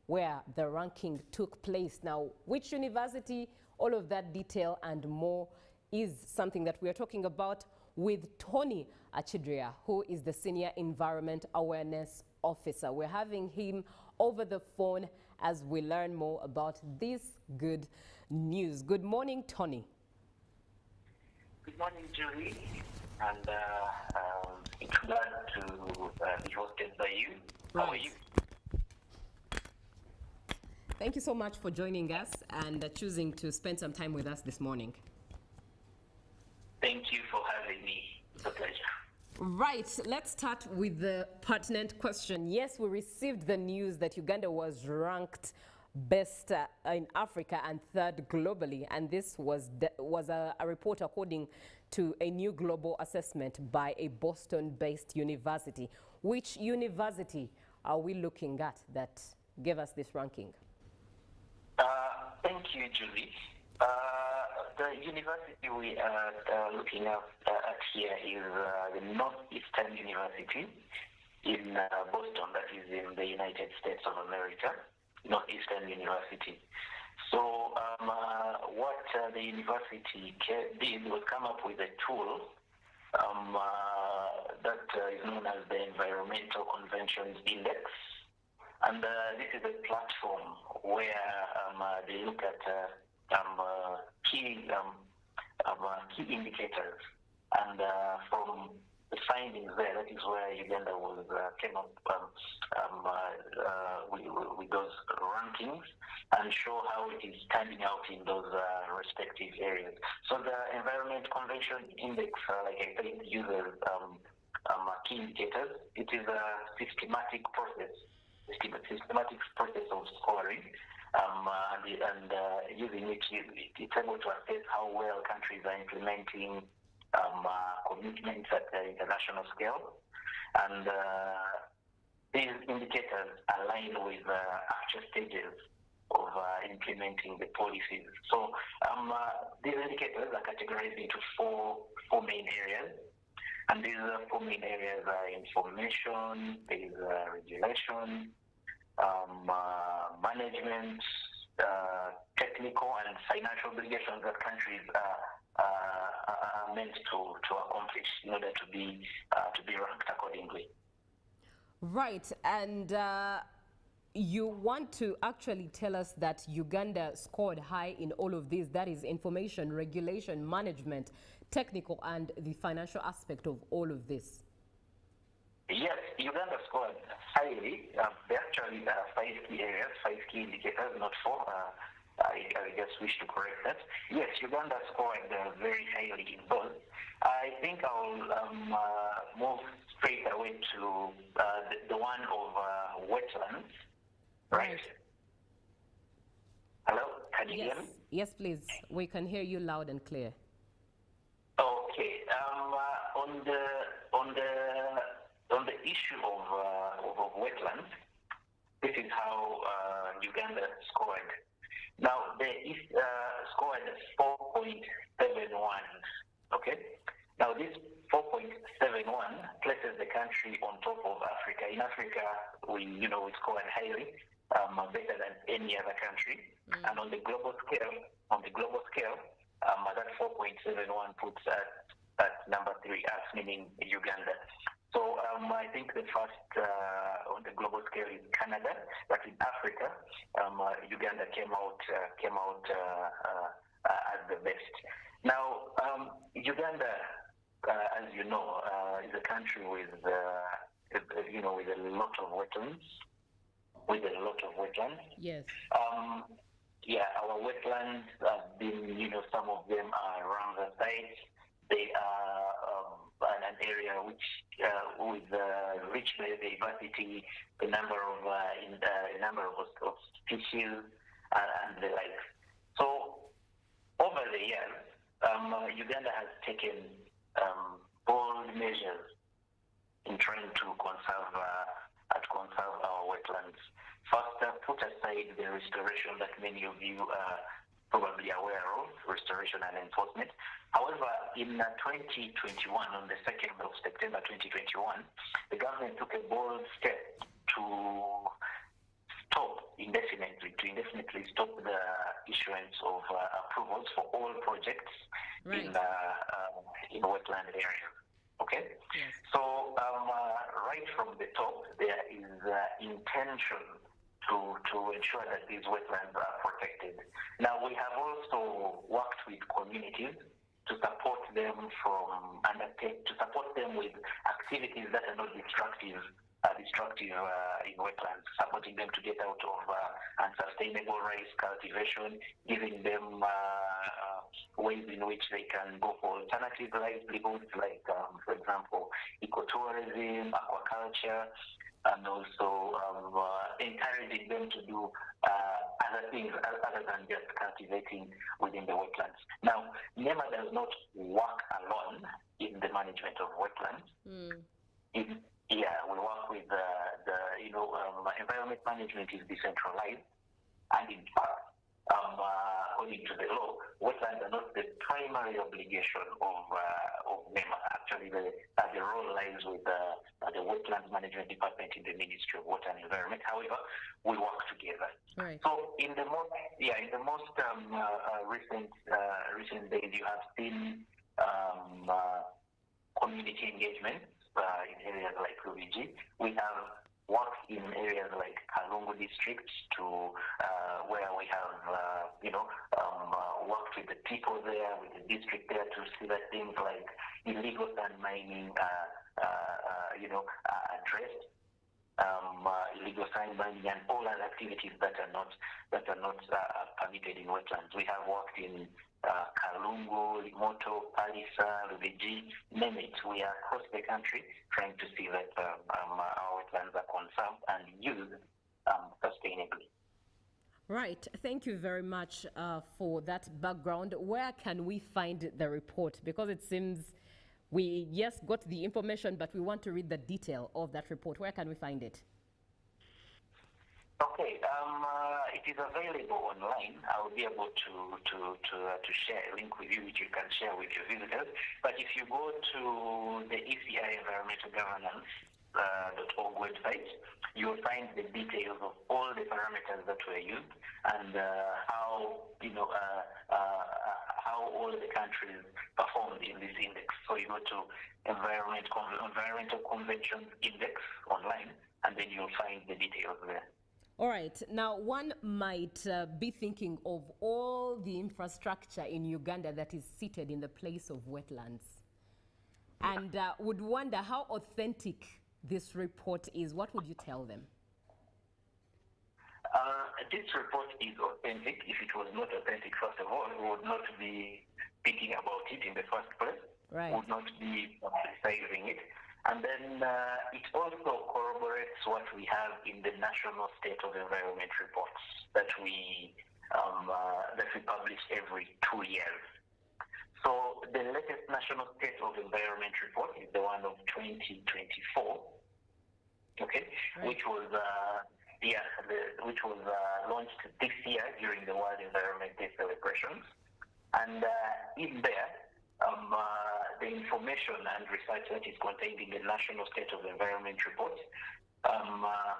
where the ranking took place. Now, which university, all of that detail and more is something that we are talking about with Tony Achidria, who is the Senior Environment Awareness Officer. We're having him over the phone as we learn more about this good news. Good morning, Tony. Good morning, Julie, and it's glad to be hosted by you. How are you? Thank you so much for joining us and choosing to spend some time with us this morning. Thank you for having me. It's a pleasure. Right, let's start with the pertinent question. Yes, we received the news that Uganda was ranked best in Africa and third globally, and this was a report according to a new global assessment by a Boston-based university. Which university are we looking at that gave us this ranking? Thank you, Julie. The university we are looking at here is the Northeastern University in Boston, that is in the United States of America, Northeastern University. So what the university did was come up with a tool that is known as the Environmental Conventions Index. And this is a platform where they look at key indicators, and from the findings there, that is where Uganda was came up with those rankings and show how it is standing out in those respective areas. So the Environment Convention Index, like I said, uses key indicators. It is a systematic process of scoring, and using it, it's able to assess how well countries are implementing commitments at the international scale, and these indicators align with actual stages of implementing the policies. So these indicators are categorized into four main areas, and these four main areas are information, there is regulation, management, technical and financial obligations that countries are meant to accomplish in order to be ranked accordingly. Right, and you want to actually tell us that Uganda scored high in all of these, that is information, regulation, management, technical, and the financial aspect of all of this. Yes, Uganda scored highly. There actually are 5 key areas, 5 key indicators, not 4. I just wish to correct that. Yes, Uganda scored very highly in both. I think I'll move straight away to the one of wetlands, right? Hello, can you hear me? Yes, please. We can hear you loud and clear. Okay. On the issue of wetlands, this is how Uganda scored. Now, they scored 4.71. Okay. Now, this 4.71 places the country on top of Africa. In Africa, we scored highly, better than any other country. And on the global scale, that 4.71 puts at number 3, us meaning Uganda. So I think the first on the global scale is Canada, but in Africa, Uganda came out as the best. Now, Uganda, as you know, is a country with with a lot of wetlands. Yes. Yeah, our wetlands have been, some of them are around the sites. They are an area which, with rich biodiversity, the number of species, and the like. So, over the years, Uganda has taken bold measures in trying to conserve our wetlands. First, put aside the restoration that many of you are probably aware of, restoration and enforcement. However, in 2021, on the 2nd of September 2021, the government took a bold step to indefinitely stop the issuance of approvals for all projects in wetland areas. Okay? Yes. So, right from the top, there is intention to ensure that these wetlands are protected. Now, we have also worked with communities to support them with activities that are not destructive in wetlands, supporting them to get out of unsustainable rice cultivation, giving them ways in which they can go for alternative livelihoods, like, for example, ecotourism, aquaculture, and also encouraging them to do other things other than just cultivating within the wetlands. Now, NEMA does not work alone in the management of wetlands. We work with environment management is decentralized, and in fact, according to the law, wetlands are not the primary obligation of NEMA. Actually, the role lies with the Wetlands Management Department in the Ministry of Water and Environment. However, we work together. Right. So in the most recent days, you have seen community engagement in areas like Rubiji. We have worked in areas like Kalungu district to where we have worked with the people there, with the district there, to see that things like illegal sand mining addressed. Illegal sign mining and all other activities that are not permitted in wetlands. We have worked in Kalungo, Limoto, Palisa, Rubeji, name it. We are across the country trying to see that our wetlands are conserved and used sustainably. Right. Thank you very much for that background. Where can we find the report? Because it seems we, yes, got the information, but we want to read the detail of that report. Where can we find it? Okay, it is available online. I will be able to share a link with you, which you can share with your visitors. But if you go to the ECI Environmental Governance .org website, you will find the details of all the parameters that were used and how all the countries performed in this index. So you go to Environmental Conventions Index online, and then you'll find the details there. All right. Now, one might be thinking of all the infrastructure in Uganda that is seated in the place of wetlands, and would wonder how authentic this report is. What would you tell them? This report is authentic. If it was not authentic, first of all, we would not be speaking about it in the first place. Right. We would not be publicizing it. And then it also corroborates what we have in the National State of Environment reports that we publish every 2 years. So the latest National State of Environment report is the one of 2024, okay, right, which was launched this year during the World Environment Day celebrations. And in there, the information and research that is contained in the National State of the Environment report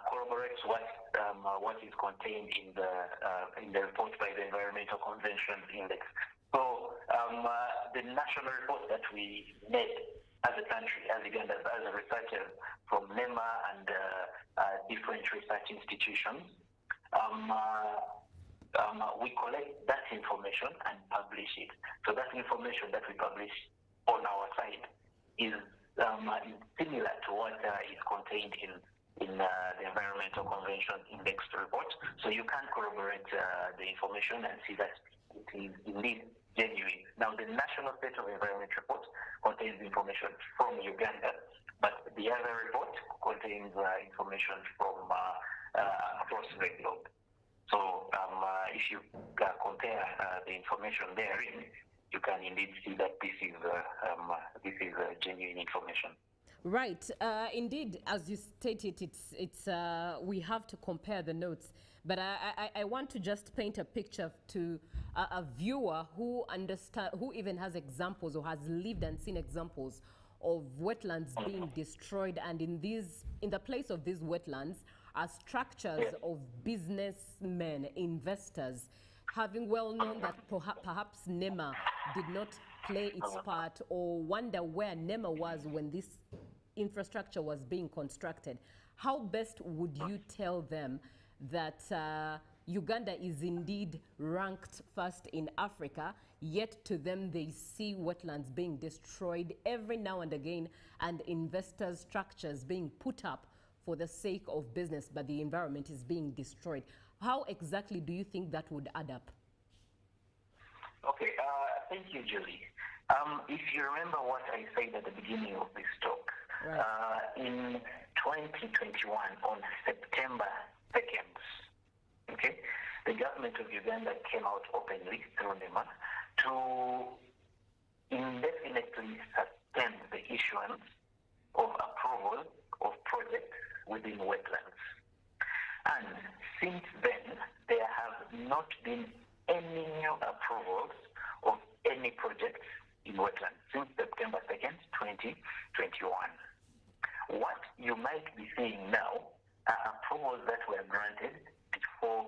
corroborates what is contained in the report by the Environmental Conventions Index. So the national report that we made as a country, as Uganda, as a researcher from NEMA and different research institutions, we collect that information and publish it. So that information that we publish on our site is similar to what is contained in the Environmental Convention Index report. So you can corroborate the information and see that it is indeed genuine. Now, the National State of Environment report contains information from Uganda, but the other report contains information from across the globe. So if you compare the information therein, you can indeed see that this is genuine information. Right. Indeed, as you stated, it's we have to compare the notes. But I want to just paint a picture to a viewer who even has examples or has lived and seen examples of wetlands being destroyed, and in the place of these wetlands are structures of businessmen, investors, having well known that perhaps NEMA did not play its part, or wonder where NEMA was when this infrastructure was being constructed. How best would you tell them that Uganda is indeed ranked first in Africa, yet to them they see wetlands being destroyed every now and again, and investors' structures being put up for the sake of business, but the environment is being destroyed? How exactly do you think that would add up? Okay, thank you, Julie. If you remember what I said at the beginning of this talk, right, in 2021, on September 2nd, okay, the government of Uganda came out openly through NEMA to indefinitely suspend the issuance of approval of projects within wetlands. And since then, there have not been any new approvals of any projects in wetlands since September 2nd, 2021. What you might be seeing now are approvals that were granted before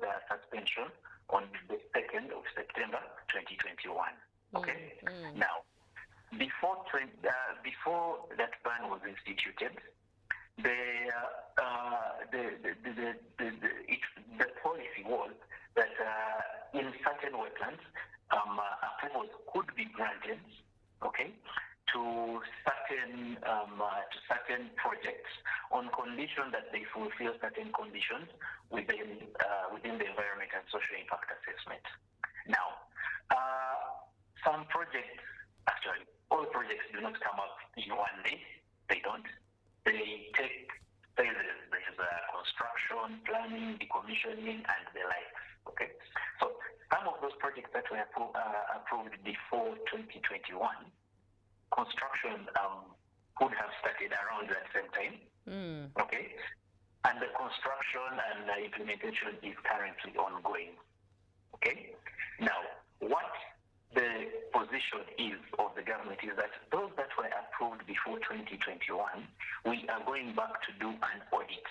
the suspension on the 2nd of September 2021. Okay? Now, before that ban was instituted, the policy was that in certain wetlands, approvals could be granted, okay, to to certain projects on condition that they fulfill certain conditions within the environment and social impact assessment. Now, some projects, actually, all projects do not come up in one day. They don't. They take phases. There's construction, planning, decommissioning, and the likes. Okay. So some of those projects that were approved before 2021, construction could have started around that same time. Okay. And the construction and the implementation is currently ongoing. Okay. Now, what the position is of the government is that those that were approved before 2021, we are going back to do an audit.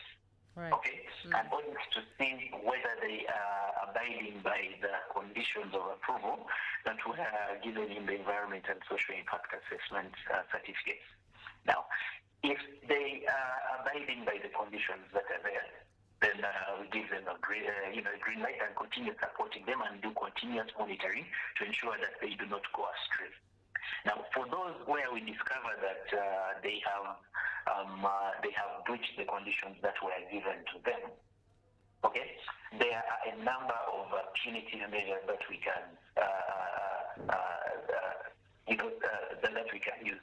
Right. Okay, an audit to see whether they are abiding by the conditions of approval that were given in the environment and social impact assessment certificates. Now, if they are abiding by the conditions that are there, then we give them a green light and continue supporting them and do continuous monitoring to ensure that they do not go astray. Now, for those where we discover that they have breached the conditions that were given to them, okay, there are a number of punitive measures that we can that we can use.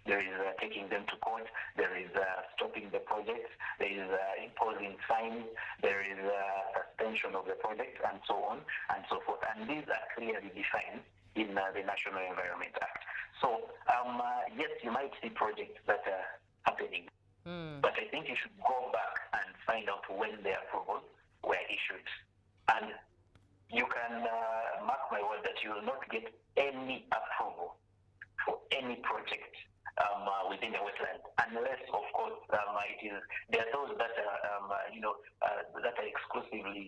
There is taking them to court, there is stopping the project, there is imposing fines, there is suspension of the project, and so on and so forth. And these are clearly defined in the National Environment Act. So, yes, you might see projects that are happening, but I think you should go back and find out when the approvals were issued. And you can mark my word that you will not get any approval for any project within the wetland, unless, of course, there are those that are that are exclusive in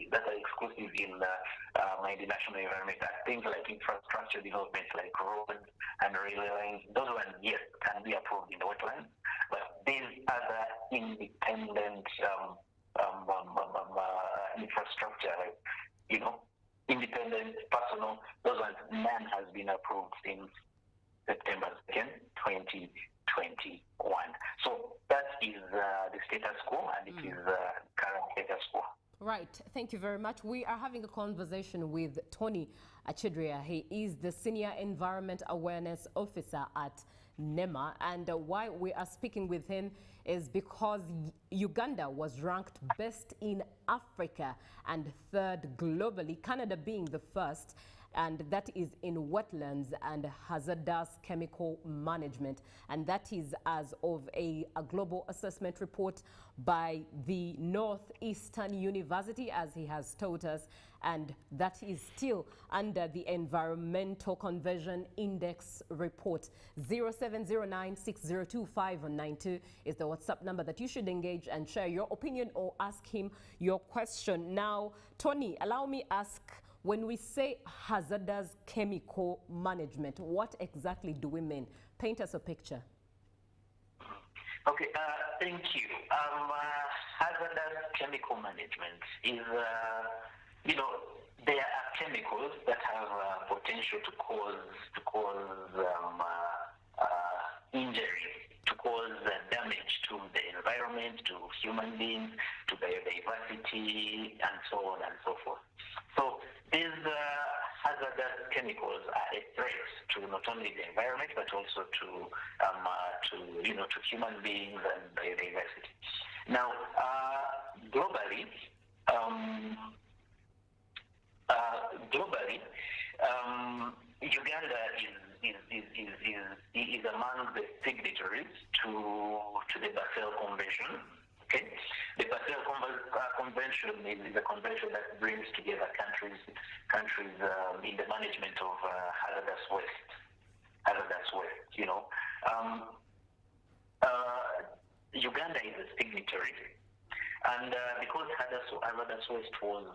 the National Environment Act. Things like infrastructure development, like roads and railway lines. Those ones, yes, can be approved in the wetlands, but these other independent infrastructure, like independent, personal, those ones, none has been approved since September 2nd, 2021. So that is the status quo, and it is current status quo. Right. Thank you very much. We are having a conversation with Tony Achidria. He is the Senior Environment Awareness Officer at NEMA. And why we are speaking with him is because Uganda was ranked best in Africa and third globally, Canada being the first, and that is in wetlands and hazardous chemical management. And that is as of a global assessment report by the Northeastern University, as he has told us, and that is still under the Environmental Conversion Index report. 0709602592 is the WhatsApp number that you should engage and share your opinion or ask him your question. Now, Tony, allow me ask, when we say hazardous chemical management, what exactly do we mean? Paint us a picture. Okay, thank you. Hazardous chemical management is, there are chemicals that have potential to cause injury, to cause damage to the environment, to human beings, to biodiversity, and so on and so forth. So these hazardous chemicals are a threat to not only the environment but also to human beings and biodiversity. Now, globally, Uganda is among the signatories to the Basel Convention. Okay, the Basel Convention is a convention that brings together countries in the management of hazardous waste. Uganda is a signatory, and because hazardous waste was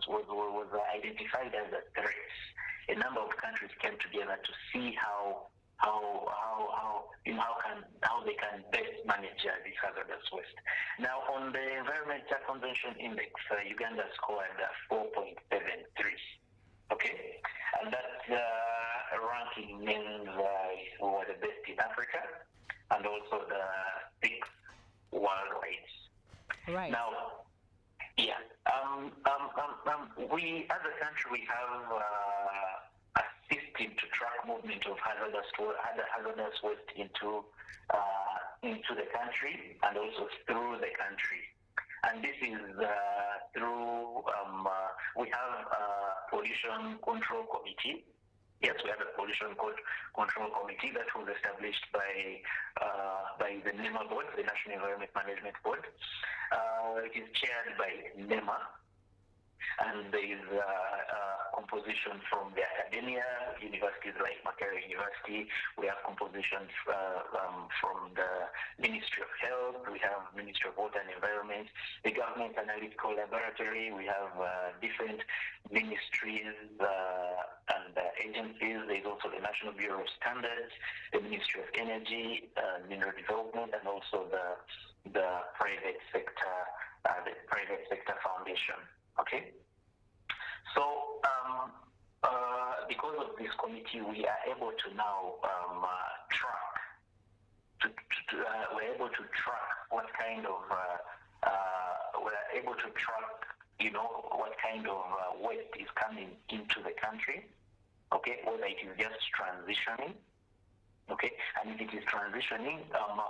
identified as a threat, a number of countries came together to see how they can best manage this hazardous waste. Now, on the Environmental Convention Index, Uganda scored 4.73. Okay, and that ranking means we were the best in Africa, Right. Now, yeah, we as a country we have a system to track movement of hazardous waste into the country and also through the country. And this is through, we have a pollution control committee. Yes, we have a pollution control committee that was established by the NEMA board, the National Environment Management Board. It is chaired by NEMA, and there is composition from the academia, universities like Makerere University. We have compositions from the Ministry of Health. We have Ministry of Water and Environment, the Government Analytical Laboratory. We have different ministries and agencies. There's also the National Bureau of Standards, the Ministry of Energy, Mineral Development, and also the private sector, foundation. Okay. So because of this committee, we are able to now we're able to track what kind of we're able to track, what kind of waste is coming into the country. Okay, whether it is just transitioning. Okay, and if it is transitioning,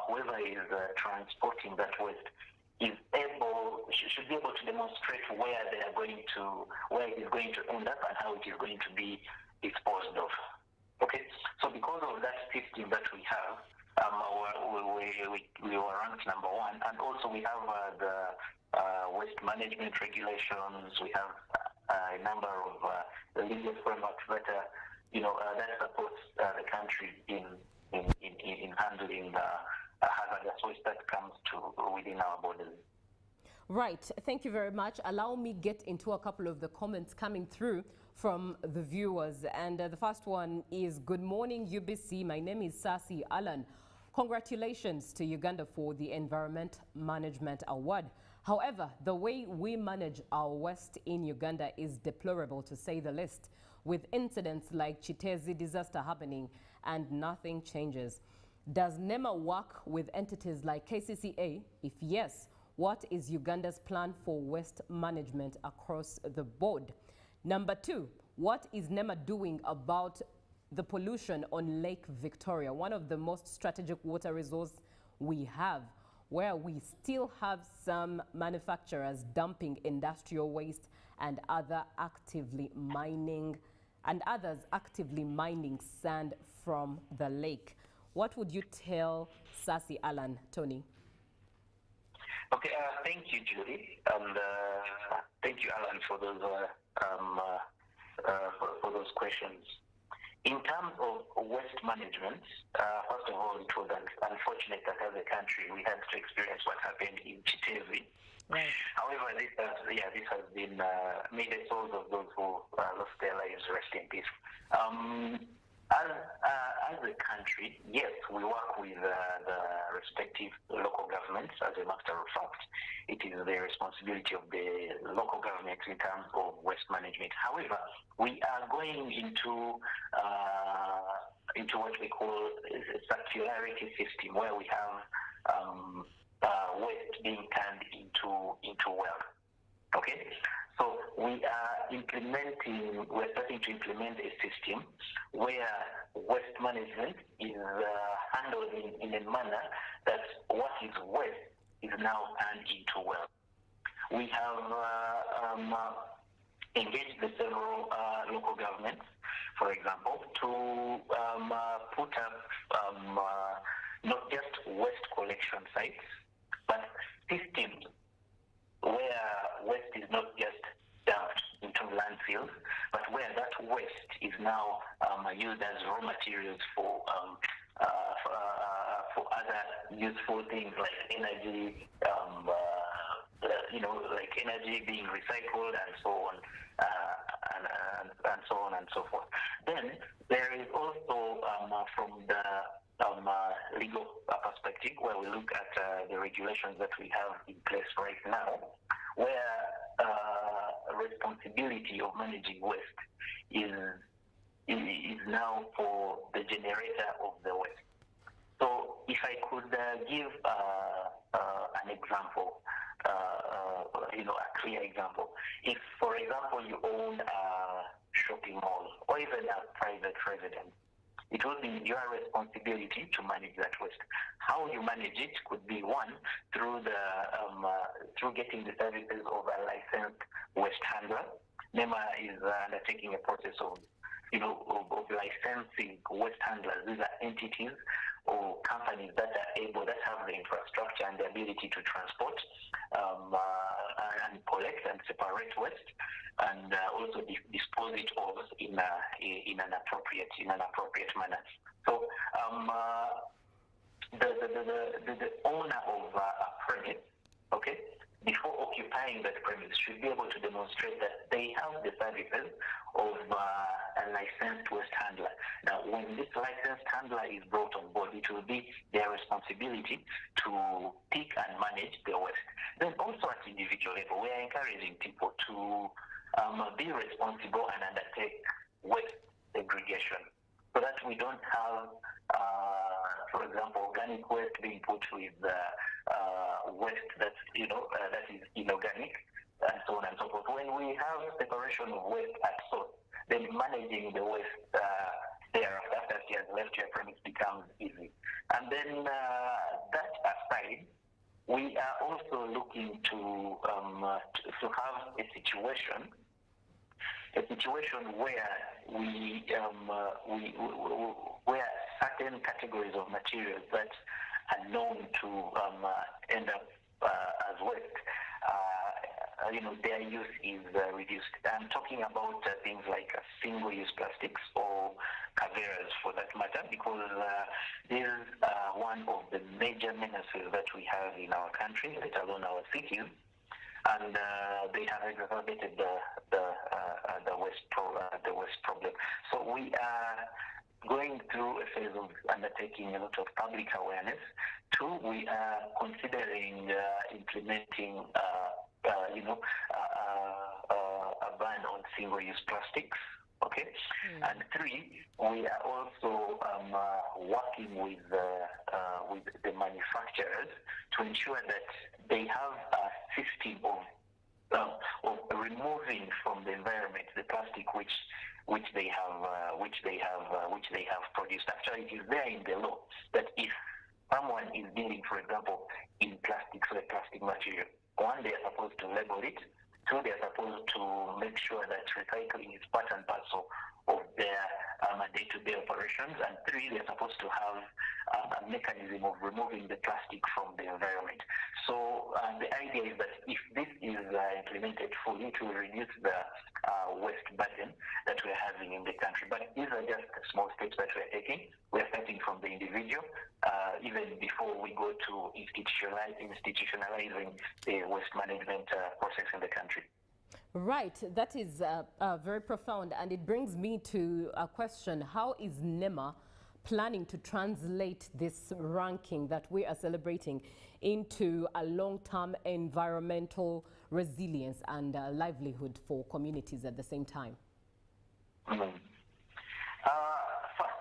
whoever is transporting that waste should be able to demonstrate where it is going to end up and how it is going to be disposed of. Okay, so because of that system that we have, we were ranked number one, and also we have the waste management regulations. We have a number of legal frameworks that that supports the country in handling hazardous waste that comes to within our borders. Right. Thank you very much. Allow me get into a couple of the comments coming through from the viewers. And the first one is, good morning, UBC. My name is Sasi Alan. Congratulations to Uganda for the Environment Management Award. However, the way we manage our waste in Uganda is deplorable, to say the least, with incidents like Chitezi disaster happening and nothing changes. Does NEMA work with entities like KCCA? If yes, what is Uganda's plan for waste management across the board? Number two, what is NEMA doing about the pollution on Lake Victoria, one of the most strategic water resources we have, where we still have some manufacturers dumping industrial waste and others actively mining sand from the lake? What would you tell Sasi Alan, Tony? Okay, thank you, Judy, and thank you, Alan, for those questions. In terms of waste management, first of all, it was unfortunate that as a country we had to experience what happened in Chitezi. Right. However, this has been made the souls of those who lost their lives rest in peace. As a country, yes, we work with the respective local governments. As a matter of fact, it is the responsibility of the local governments in terms of waste management. However, we are going into what we call a circularity system, where we have waste being turned into wealth. Okay, so we're starting to implement a system where waste management is handled in a manner that what is waste is now turned into wealth. We have engaged the several local governments, for example, to put up not just waste collection sites, but systems where waste is not just dumped into landfills, but where that waste is now used as raw materials for other useful things like energy, like energy being recycled and so on, and so on and so forth. Then there is also from the legal perspective, where we look at the regulations that we have in place right now, where responsibility of managing waste is now for the generator of the waste. So So if I could give an example, a clear example. If, for example, you own a shopping mall or even a private residence, it will be your responsibility to manage that waste. How you manage it could be, one, through getting the services of a licensed waste handler. NEMA is undertaking a process of licensing waste handlers. These are entities or companies that have the infrastructure and the ability to transport and collect and separate waste, and also dispose it of in an appropriate manner. So the owner of a premise, okay, before occupying that premise, should be able to demonstrate that they have the services of a licensed waste handler. Now, when this licensed handler is brought on board, it will be their responsibility to pick and manage the waste. Then also at individual level, we are encouraging people to be responsible and undertake waste segregation, so that we don't have, for example, organic waste being put with waste that is inorganic, and so on and so forth. When we have separation of waste at source, then managing the waste thereafter, after she has left your premise, becomes easy. And then that aside, we are also looking to have a situation where where certain categories of materials that are known to end up as waste, their use is reduced. I'm talking about things like single-use plastics or caveras, for that matter, because this is one of the major menaces that we have in our country, let alone our cities, and they have exacerbated the waste problem. So we are going through a phase of undertaking a lot of public awareness. Two, we are considering implementing a ban on single-use plastics. Okay, and three, we are also working with the manufacturers to ensure that they have a system of removing from the environment the plastic which they have produced. Actually, it is there in the law that if someone is dealing, for example, in plastics or plastic material, one, they are supposed to label it. Two, they are supposed to make sure that recycling is part and parcel of their day-to-day operations. And three, they are supposed to have a mechanism of removing the plastic from the environment. So the idea is that if this is implemented fully, it will reduce the waste burden that we're having in the country. But these are just small steps that we're taking. We're starting from the individual, even before we go to institutionalizing the waste management process in the country. Right, that is very profound, and it brings me to a question. How is NEMA planning to translate this ranking that we are celebrating into a long-term environmental resilience and livelihood for communities at the same time? First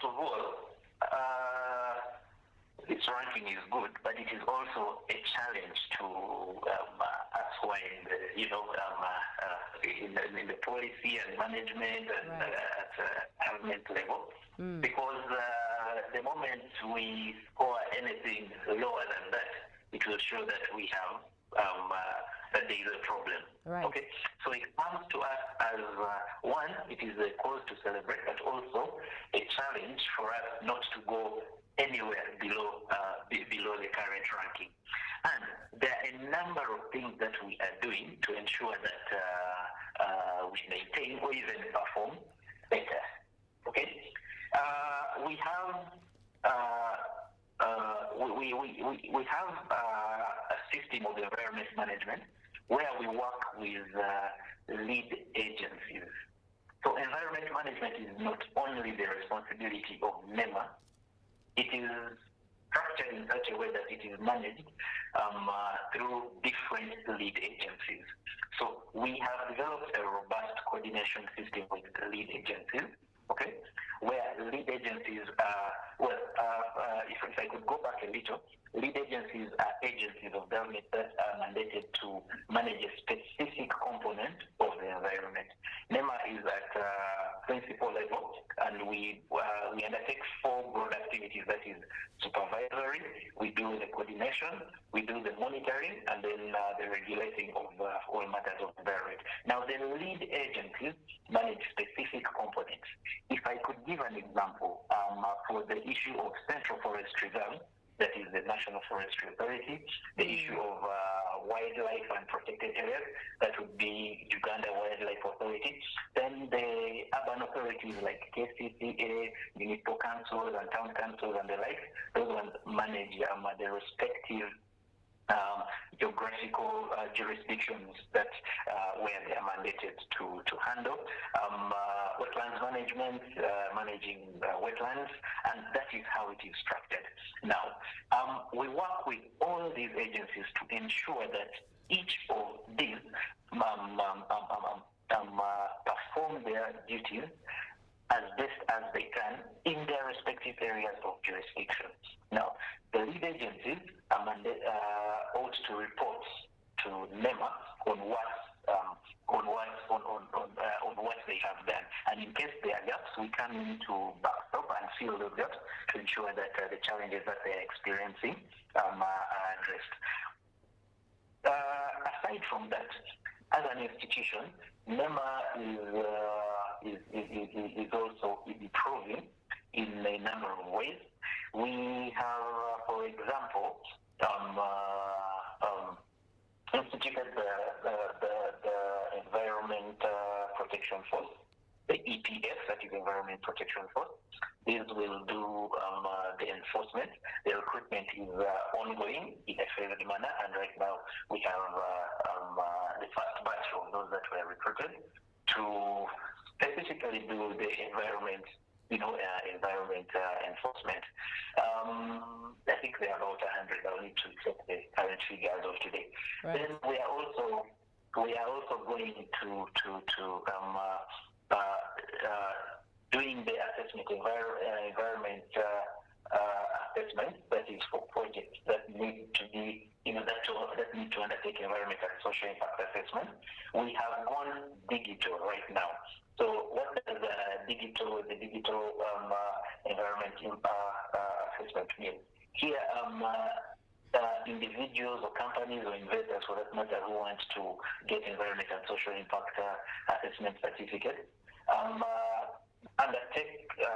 of all, this ranking is good, but it is also a challenge to us who are in the policy and management and at government level, because the moment we score anything lower than that, it will show that we have that there is a problem. Right. Okay, so it comes to us as one, it is a cause to celebrate, but also a challenge for us not to go anywhere below the current ranking. And there are a number of things that we are doing to ensure that we maintain or even perform better. Okay, we have a system of environment management where we work with lead agencies. So environment management is not only the responsibility of NEMA, it is structured in such a way that it is managed through different lead agencies. So we have developed a robust coordination system with the lead agencies okay, where lead agencies are, if I could go back a little, lead agencies are agencies of government that are mandated to manage a specific component of the environment. NEMA is at principal level, and we undertake 4 broad activities. That is supervisory, we do the coordination, we do the monitoring, and then the regulating of all matters of environment. Now, the lead agencies manage specific components. If I could give an example for the issue of Central Forest Reserve, that is the National Forestry Authority, the issue of wildlife and protected areas, that would be Uganda Wildlife Authority. Then the urban authorities like KCCA, municipal councils and town councils and the like, those ones manage the respective geographical jurisdictions that where they are mandated to handle. Wetlands management, managing wetlands, and that is how it is structured. Now, we work with all these agencies to ensure that each of these perform their duties as best as they can in their respective areas of jurisdiction. Now, the lead agencies ought to report to NEMA on what they have done, and in case there are gaps, we come in to backstop and fill those gaps to ensure that the challenges that they are experiencing are addressed. Aside from that, as an institution, NEMA is also improving in a number of ways. We have, for example, instituted the Environment Protection Force, the EPF, that is Environment Protection Force. These will do the enforcement. The recruitment is ongoing in a phased manner, and right now we have the first batch of those that were recruited to specifically do the environment enforcement. I think there are about 100. I'll need to check the current figures of today. Right. Then we are also going to doing the assessment, environment assessment, that is for projects that need to be, that need to undertake environmental and social impact assessment. We have gone digital right now. So what does the digital environment assessment mean? Here, individuals or companies or investors, for that matter, who want to get environmental and social impact assessment certificate,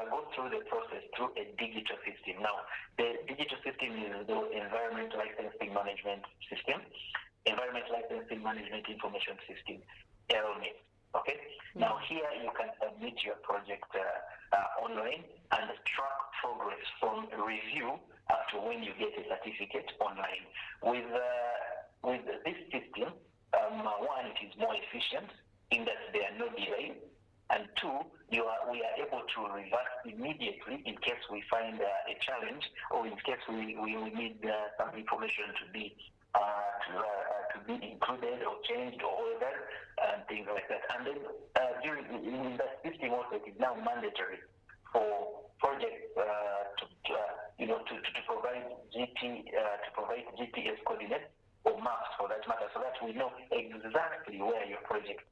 go through the process through a digital system. Now, the digital system is the Environment Licensing Management System, Environment Licensing Management Information System, ELMIS. Okay. Now here you can submit your project online and track progress from review up to when you get a certificate online. With this system, one, it is more efficient in that there are no delays, and two, we are able to reverse immediately in case we find a challenge, or in case we need some information to be included or changed or ordered and things like that. And then in that system also, it is now mandatory for projects to provide GPS coordinates or maps for that matter, so that we know exactly where your project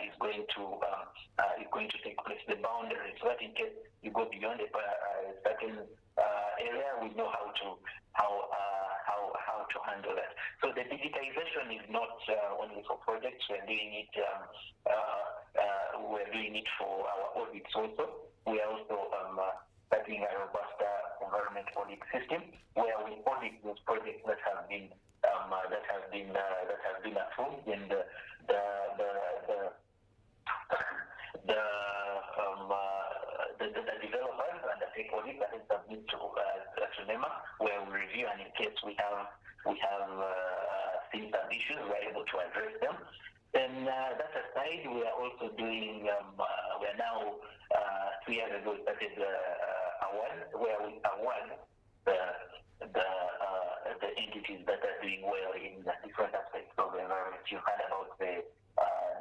is going to take place, the boundaries, so that in case you go beyond a certain area, we know how to handle that. So the digitization is not only for projects. We're doing it for our audits also. We are also starting a robust environment audit system where we audit those projects that have been approved, and the developers undertake audit and submit to NEMA, where we review, and in case we have seen some issues, we're able to address them. Then that aside, we are also doing, we are now 3 years ago started award, where we award the entities that are doing well in different aspects of the environment. You heard about the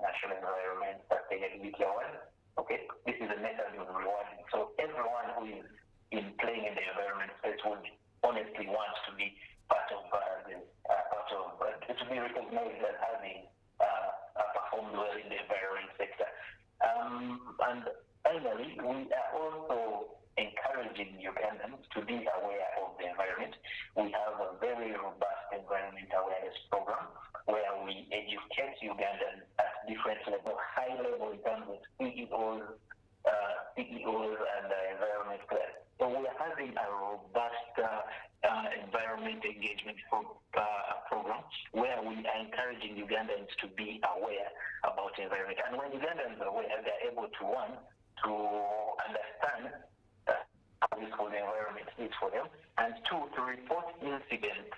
National Environment Sustainability Award. Okay, this is a mechanism recognized as having performed well in the environment sector. And finally, we are also encouraging Ugandans to be aware of the environment. We have a very robust environment awareness program where we educate Ugandans at different levels, high level in terms of CEOs and environment players. So we are having a robust environment engagement program where we are encouraging Ugandans to be aware about environment. And when Ugandans are aware, they're able to, one, to understand how useful the environment is for them, and two, to report incidents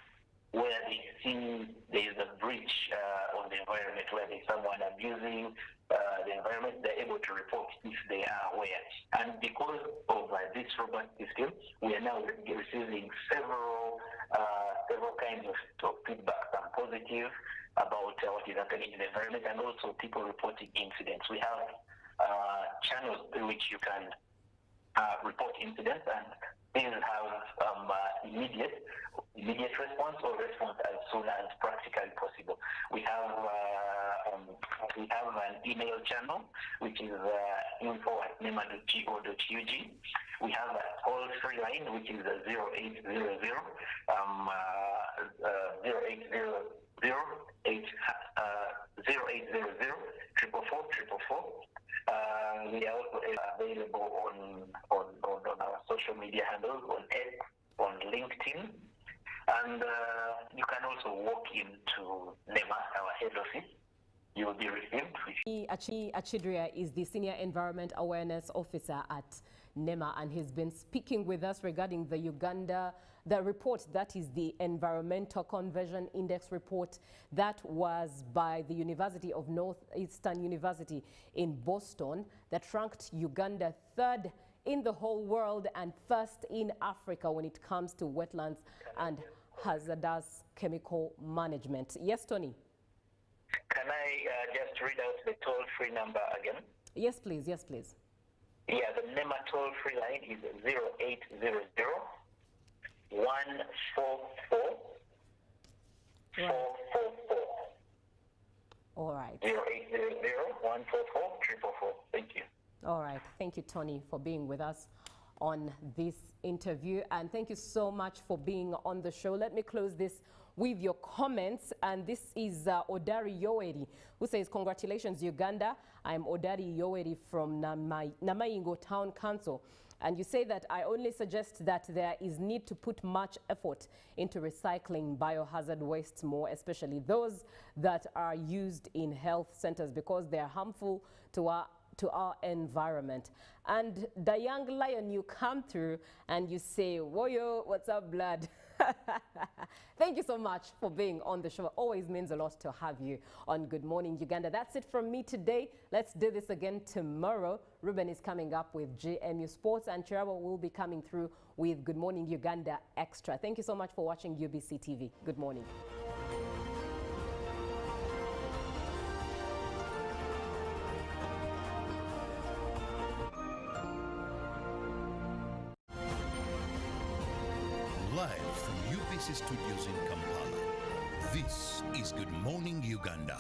where they see there is a breach of the environment, where there's someone abusing the environment, they're able to report if they are aware. And because of this robust system, we are now receiving several kinds of feedback, some positive about what is happening in the environment, and also people reporting incidents. We have channels through which you can report incidents, and these have immediate response or response as soon as practically possible. We have an email channel, which is info@nema.go.ug. We have a toll-free line, which is 0800 444. We are also available on our social media handles, on X, on LinkedIn, and you can also walk into NEMA, our head office. You will be received. Achidria is the Senior Environment Awareness Officer at NEMA, and he's been speaking with us regarding the report that is the Environmental Conversion Index report that was by the University of Northeastern University in Boston that ranked Uganda third in the whole world and first in Africa when it comes to wetlands and hazardous chemical management. Yes, Tony? Can I just read out the toll-free number again? Yes, please. Yes, please. Yeah, the NEMA toll-free line is 0800 144 444. All right. 0800 144 444. Thank you. All right. Thank you, Tony, for being with us on this interview. And thank you so much for being on the show. Let me close this with your comments. And this is Odari Yoweri, who says, congratulations, Uganda. I'm Odari Yoweri from Namaingo Town Council. And you say that I only suggest that there is need to put much effort into recycling biohazard wastes more, especially those that are used in health centers, because they are harmful to our environment. And the young lion, you come through and you say, Woyo, what's up, blood? Thank you so much for being on the show. Always means a lot to have you on Good Morning Uganda. That's it from me today. Let's do this again tomorrow. Ruben is coming up with GMU Sports, and Chirabo will be coming through with Good Morning Uganda Extra. Thank you so much for watching UBC TV. Good morning. Live from UBC Studios in Kampala, this is Good Morning Uganda.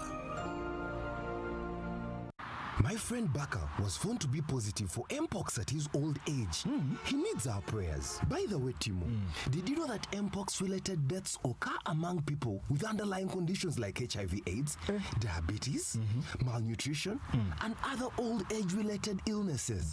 My friend Baka was found to be positive for Mpox at his old age. He needs our prayers. By the way, Timo, did you know that Mpox-related deaths occur among people with underlying conditions like HIV/AIDS, diabetes, malnutrition, and other old age-related illnesses?